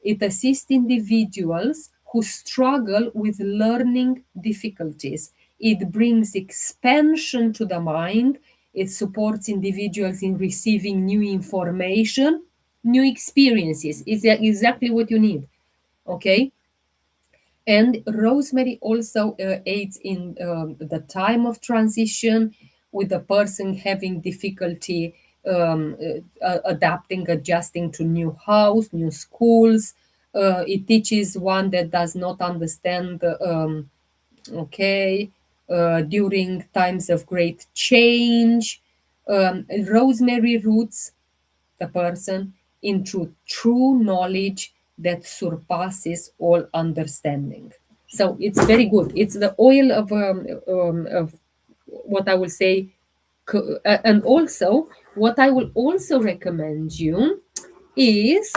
It assists individuals who struggle with learning difficulties. It brings expansion to the mind. It supports individuals in receiving new information, new experiences. Is that exactly what you need? Okay. And rosemary also aids in the time of transition with the person having difficulty adapting, adjusting to new house, new schools. It teaches one that does not understand, okay, during times of great change. Rosemary roots the person into true knowledge that surpasses all understanding. So it's very good. It's the oil of what I will say, and also what I will also recommend you is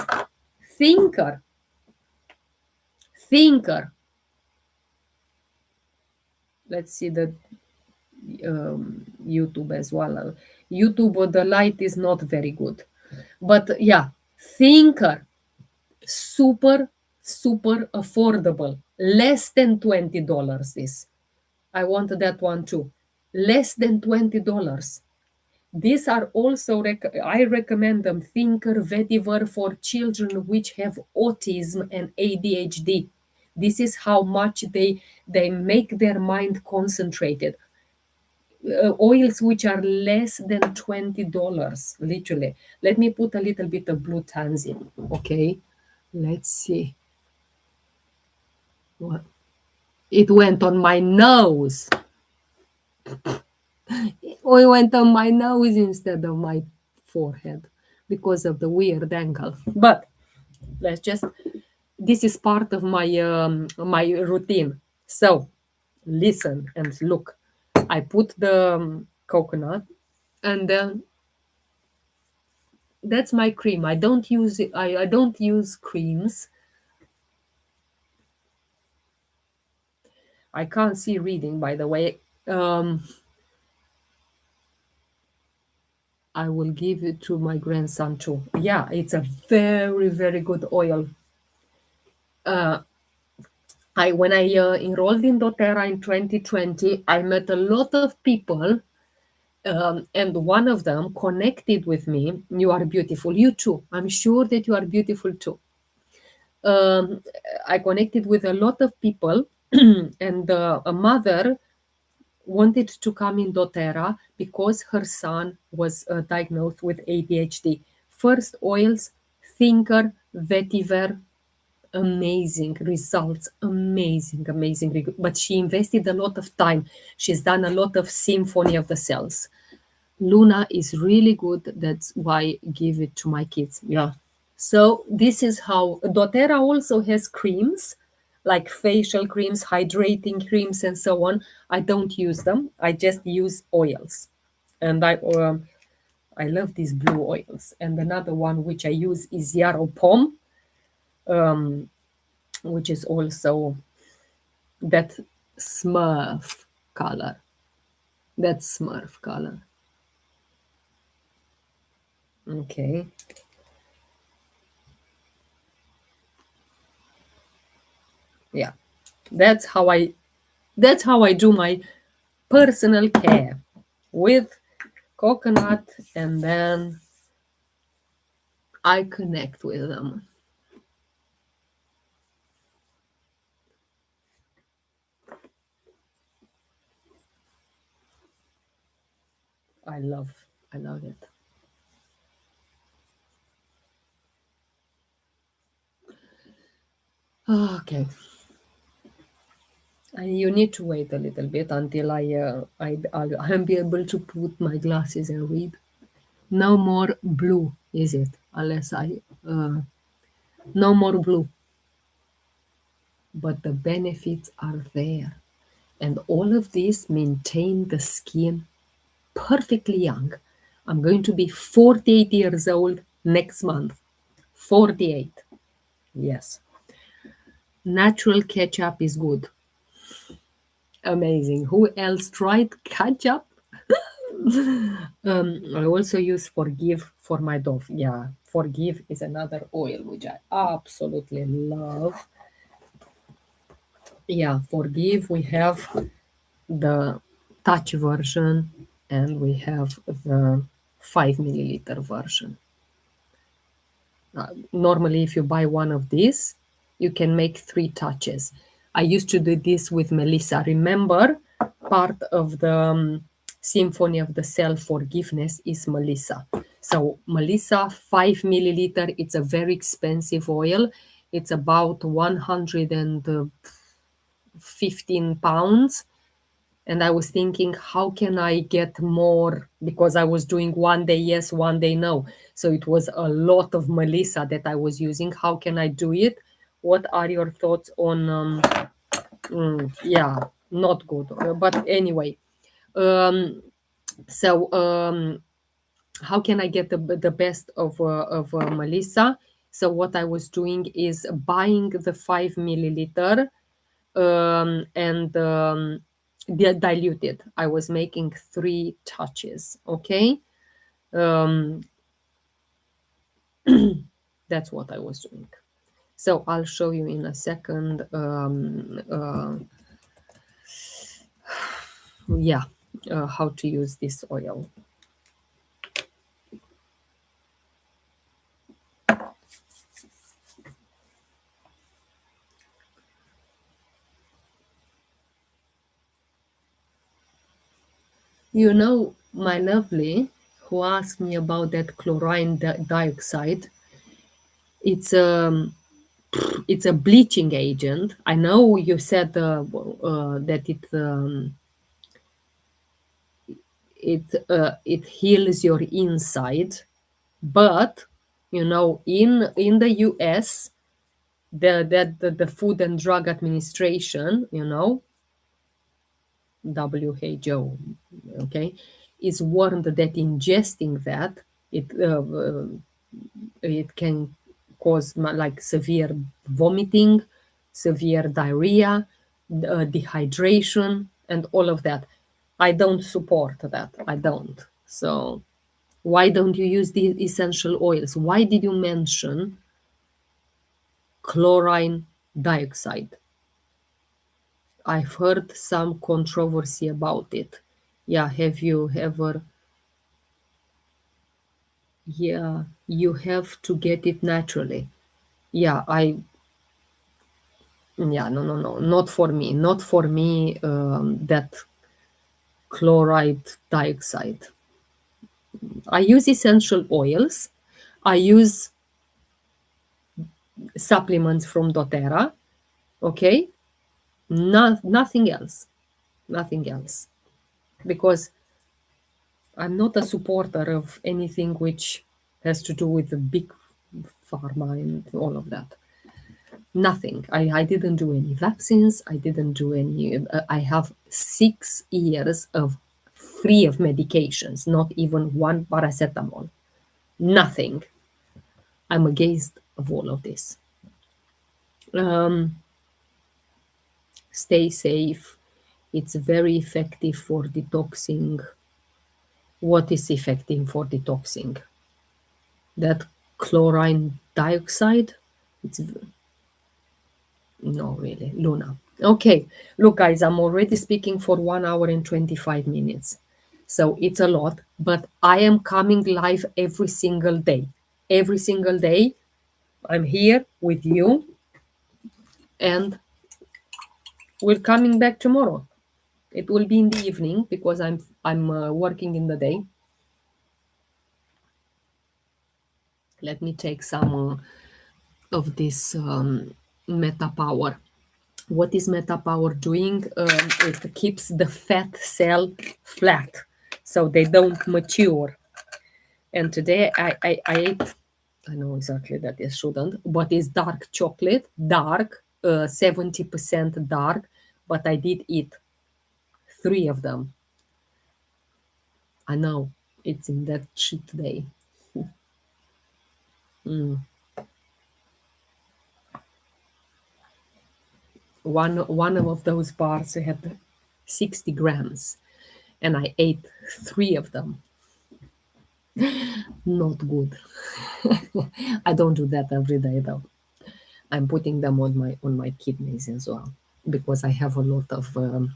thinker. Thinker. Let's see the YouTube as well. YouTube, the light is not very good, but yeah, thinker. Super, super affordable, less than $20 is. I want that one too. Less than $20. These are also I recommend them. Thinker Vetiver for children which have autism and ADHD. This is how much they make their mind concentrated. Oils which are less than $20, literally. Let me put a little bit of blue tansy. Okay, let's see. What? It went on my nose. It went on my nose instead of my forehead because of the weird angle. But let's just, this is part of my routine. So listen and look. I put the coconut, and then that's my cream. I don't use it. I don't use creams. I can't see reading, by the way. I will give it to my grandson too. Yeah, it's a very, very good oil. I when I enrolled in doTERRA in 2020, I met a lot of people, and one of them connected with me. You are beautiful. You too. I'm sure that you are beautiful too. Um, I connected with a lot of people, and a mother wanted to come in doTERRA because her son was diagnosed with ADHD. First oils, Thinker, Vetiver, amazing results, amazing. But she invested a lot of time. She's done a lot of symphony of the cells. Luna is really good. That's why I give it to my kids. Yeah. So this is how doTERRA also has creams, like facial creams, hydrating creams, and so on. I don't use them. I just use oils, and I love these blue oils. And another one which I use is Yarrow Pom, um, which is also that Smurf color. That Smurf color. Okay. Yeah, that's how I do my personal care with coconut, and then I connect with them. I love I love it. Okay. And you need to wait a little bit until I'll be able to put my glasses and read. No more blue, is it? Unless no more blue. But the benefits are there. And all of this maintain the skin perfectly young. I'm going to be 48 years old next month. 48. Yes. Natural ketchup is good. Amazing. Who else tried ketchup? I also use Forgive for my dog. Yeah, Forgive is another oil which I absolutely love. Yeah, Forgive, we have the touch version and we have the 5 milliliter version. Normally, if you buy one of these, you can make 3 touches. I used to do this with Melissa. Remember, part of the Symphony of the Self Forgiveness is Melissa. So, Melissa, 5 milliliter, it's a very expensive oil. It's about 115 pounds. And I was thinking, how can I get more? Because I was doing one day yes, one day no. So it was a lot of Melissa that I was using. How can I do it? What are your thoughts on? Yeah, not good. But anyway, um, so how can I get the best of Melissa? So what I was doing is buying the 5 milliliter and diluted. I was making 3 touches. Okay, um, that's what I was doing. So I'll show you in a second. Yeah, how to use this oil. You know, my lovely, who asked me about that chlorine dioxide. It's it's a bleaching agent. I know you said that it heals your inside, but you know, in the US, the Food and Drug Administration, you know, WHO, okay, is warned that ingesting that it it can cause like severe vomiting, severe diarrhea, dehydration, and all of that. I don't support that. I don't. So why don't you use the essential oils? Why did you mention chlorine dioxide? I've heard some controversy about it. Yeah, have you ever? Yeah, you have to get it naturally. Yeah, yeah, no, not for me. Not for me, that chloride dioxide. I use essential oils. I use supplements from doTERRA. Okay, nothing else. Nothing else. Because I'm not a supporter of anything which has to do with the big pharma and all of that. Nothing. I didn't do any vaccines. I didn't do any. I have 6 years of free of medications, not even one paracetamol. Nothing. I'm against of all of this. Um, Stay safe. It's very effective for detoxing. What is effective for detoxing? That chlorine dioxide. It's No, really, Luna. Okay, look, guys, I'm already speaking for 1 hour and 25 minutes. So it's a lot, but I am coming live every single day. Every single day, I'm here with you, and we're coming back tomorrow. It will be in the evening because I'm working in the day. Let me take some of this Meta Power. What is Meta Power doing? It keeps the fat cell flat so they don't mature. And today I ate, I know exactly that I shouldn't, but it's dark chocolate, dark, 70% dark, but I did eat 3 of them. I know it's in that cheat day. Mm. One of those bars had 60 grams, and I ate 3 of them. Not good. I don't do that every day though. I'm putting them on my kidneys as well because I have a lot of um,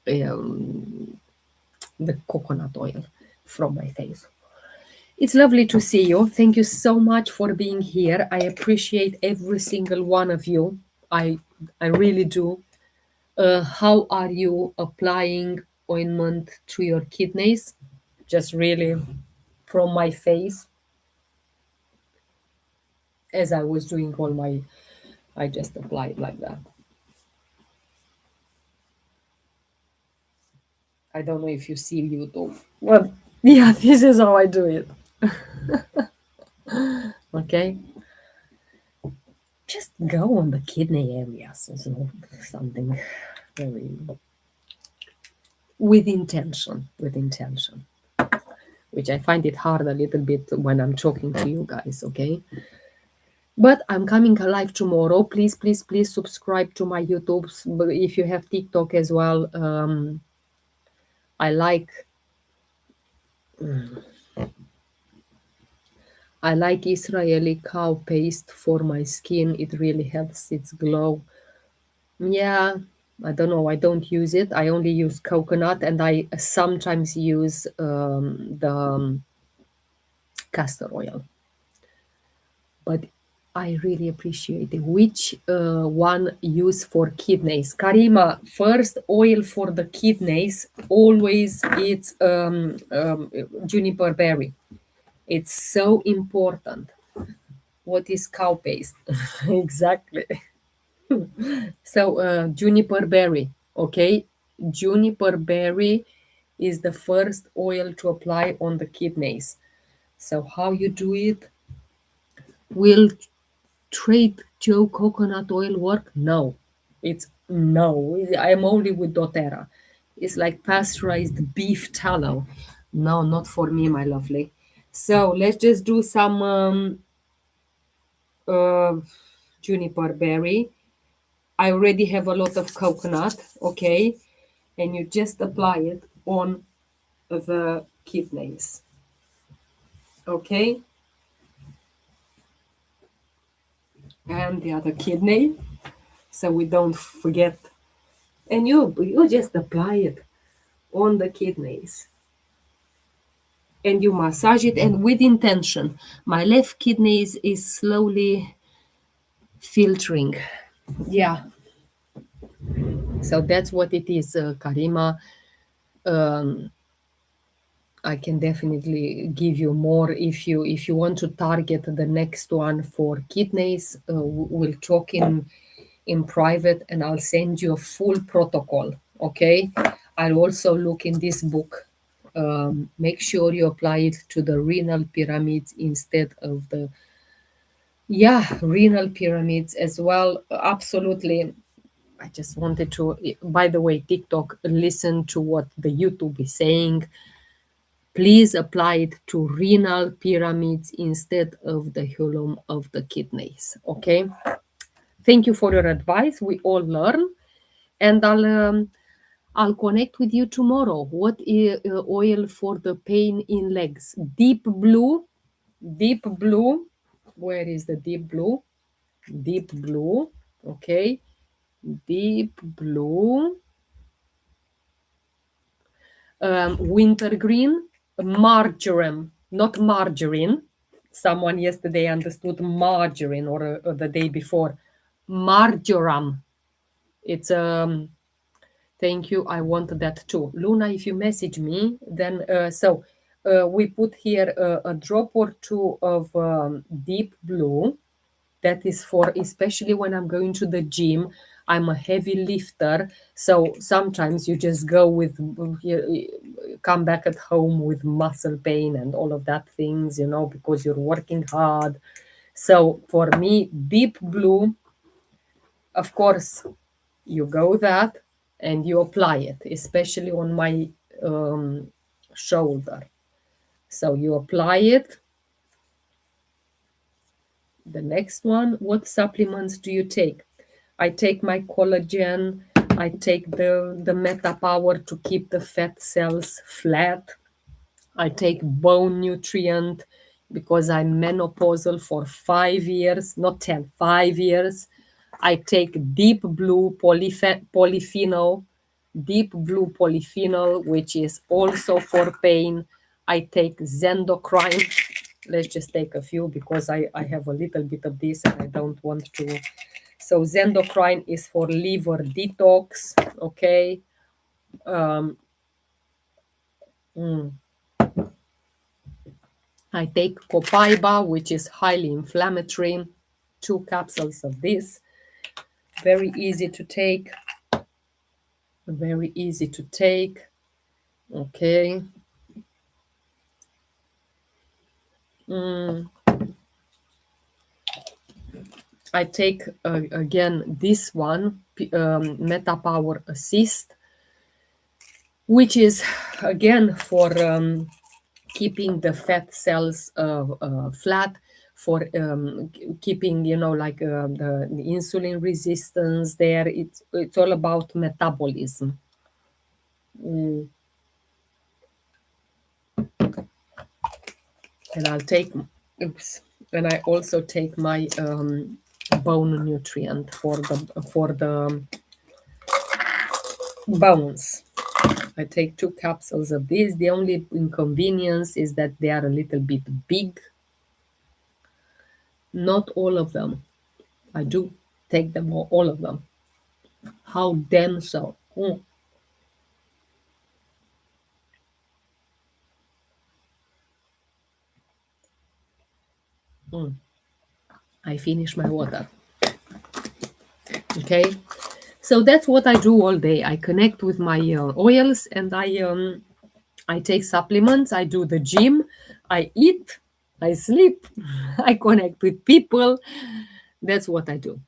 the coconut oil from my face. It's lovely to see you. Thank you so much for being here. I appreciate every single one of you. I I really do. How are you applying ointment to your kidneys? Just really from my face, as I was doing all my, I just apply it like that. I don't know if you see YouTube, but yeah, this is how I do it. Okay, just go on the kidney areas. So something very with intention, which I find it hard a little bit when I'm talking to you guys. Okay, but I'm coming live tomorrow. Please, please, please subscribe to my YouTube. If you have TikTok as well, I like I like Israeli cow paste for my skin. It really helps its glow. Yeah, I don't know. I don't use it. I only use coconut, and I sometimes use the castor oil. But I really appreciate it. Which one use for kidneys? Karima, first oil for the kidneys, always it's juniper berry. It's so important. What is cow paste? Exactly. So, juniper berry, okay? Juniper berry is the first oil to apply on the kidneys. So, how you do it? Will trade Joe coconut oil work? No. It's no. I'm only with doTERRA. It's like pasteurized beef tallow. No, not for me, my lovely. So, let's just do some uh, juniper berry. I already have a lot of coconut, okay? And you just apply it on the kidneys, okay? And the other kidney, so we don't forget. And you just apply it on the kidneys. And you massage it, and with intention. My left kidney is slowly filtering. Yeah, so that's what it is, Karima. Um, I can definitely give you more if you want to target the next one for kidneys. We'll talk in private, and I'll send you a full protocol. Okay. I'll also look in this book. Make sure you apply it to the renal pyramids instead of the, yeah, renal pyramids as well. Absolutely. I just wanted to, by the way, TikTok, listen to what the YouTube is saying. Please apply it to renal pyramids instead of the hilum of the kidneys. Okay. Thank you for your advice. We all learn, and I'll connect with you tomorrow. What is oil for the pain in legs? Deep blue. Deep blue. Where is the deep blue? Deep blue. Okay, deep blue, wintergreen, marjoram, not margarine. Someone yesterday understood margarine, or the day before. Marjoram. It's thank you. I want that too. Luna, if you message me, then we put here a drop or two of deep blue. That is for especially when I'm going to the gym. I'm a heavy lifter, so sometimes you just go with come back at home with muscle pain and all of that things, because you're working hard. So for me, deep blue, of course, you go that and you apply it, especially on my um, shoulder. So you apply it. The next one, what supplements do you take? I take my collagen. I take the Meta Power to keep the fat cells flat. I take bone nutrient because I'm menopausal for 5 years, not 10, 5 years. I take deep blue polyphenol, deep blue polyphenol, which is also for pain. I take Zendocrine. Let's just take a few because I have a little bit of this and I don't want to. So Zendocrine is for liver detox. Okay. Um, mm, I take Copaiba, which is highly inflammatory. 2 capsules of this. Very easy to take. Very easy to take. Okay. Mm, I take again this one, Meta Power Assist, which is again for keeping the fat cells flat, for keeping, like the insulin resistance there. It's all about metabolism. Mm. And I'll take, oops, and I also take my bone nutrient for the bones. I take 2 capsules of this. The only inconvenience is that they are a little bit big. Not all of them. I do take them, all of them. How dense so? I finish my water. Okay, so that's what I do all day. I connect with my oils, and I take supplements. I do the gym. I eat. I sleep. I connect with people. That's what I do.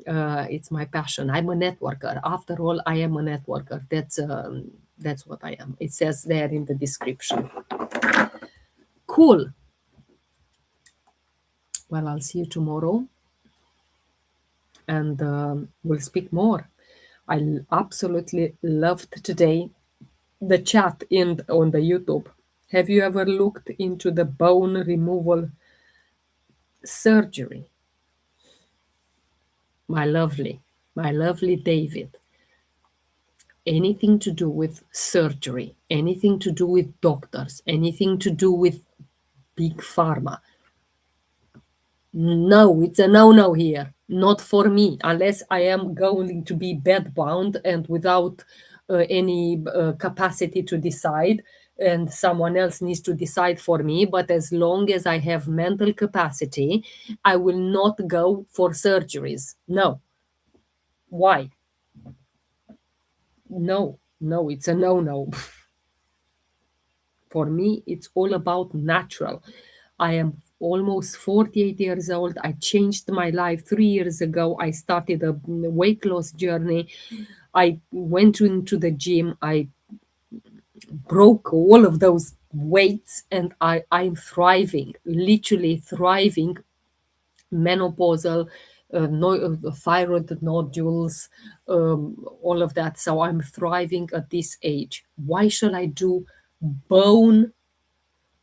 It's my passion. I'm a networker. After all, I am a networker. That's what I am. It says there in the description. Cool. Well, I'll see you tomorrow, and we'll speak more. I absolutely loved today the chat in on the YouTube. Have you ever looked into the bone removal surgery? My lovely David. Anything to do with surgery, anything to do with doctors, anything to do with big pharma. No, it's a no here. Not for me, unless I am going to be bedbound and without any capacity to decide, and someone else needs to decide for me. But as long as I have mental capacity, I will not go for surgeries. No. Why? No, it's a no. For me, it's all about natural. I am almost 48 years old. I changed my life 3 years ago. I started a weight loss journey. I went into the gym. I broke all of those weights, and I'm thriving, literally thriving. Menopausal, thyroid nodules, all of that. So I'm thriving at this age. Why should I do bone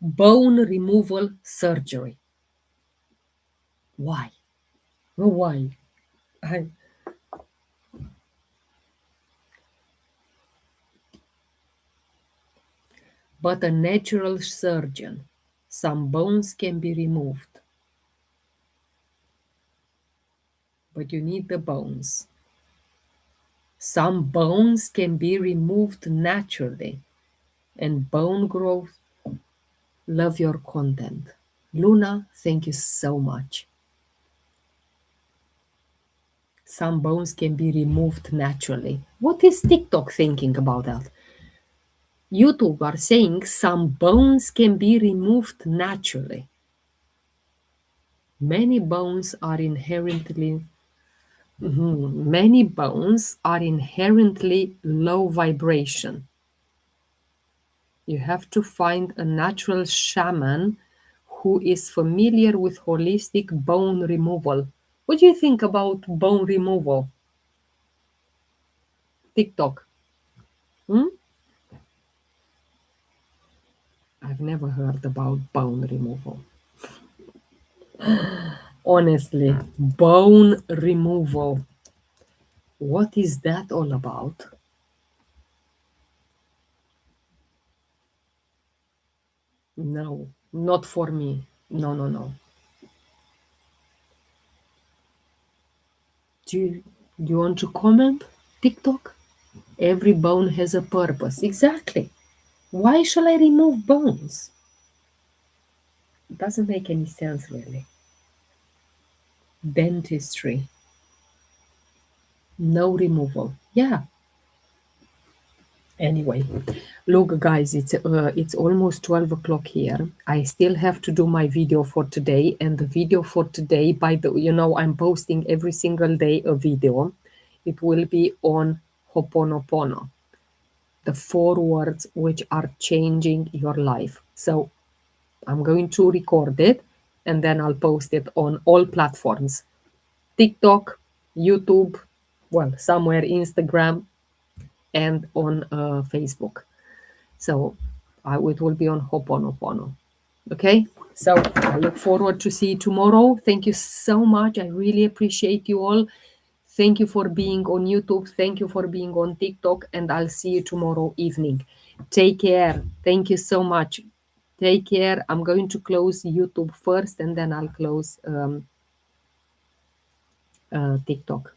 bone removal surgery? Why? Why? but a natural surgeon. Some bones can be removed, but you need the bones. Some bones can be removed naturally, and bone growth. Love your content. Luna, thank you so much. Some bones can be removed naturally. What is TikTok thinking about that? YouTube are saying some bones can be removed naturally. Many bones are inherently Many bones are inherently low vibration. You have to find a natural shaman who is familiar with holistic bone removal. What do you think about bone removal? TikTok. Hmm? I've never heard about bone removal. Honestly, bone removal. What is that all about? No, not for me. No, no, no. Do you want to comment? TikTok? Every bone has a purpose. Exactly. Why shall I remove bones? It doesn't make any sense, really. Dentistry. No removal. Yeah. Anyway, look, guys, it's almost 12 o'clock here. I still have to do my video for today, and the video for today, I'm posting every single day a video. It will be on Ho'oponopono, the 4 words which are changing your life. So I'm going to record it, and then I'll post it on all platforms: TikTok, YouTube, well, somewhere Instagram, and on Facebook. So it will be on Ho'oponopono. Okay. So I look forward to see you tomorrow. Thank you so much. I really appreciate you all. Thank you for being on YouTube. Thank you for being on TikTok. And I'll see you tomorrow evening. Take care. Thank you so much. Take care. I'm going to close YouTube first, and then I'll close TikTok.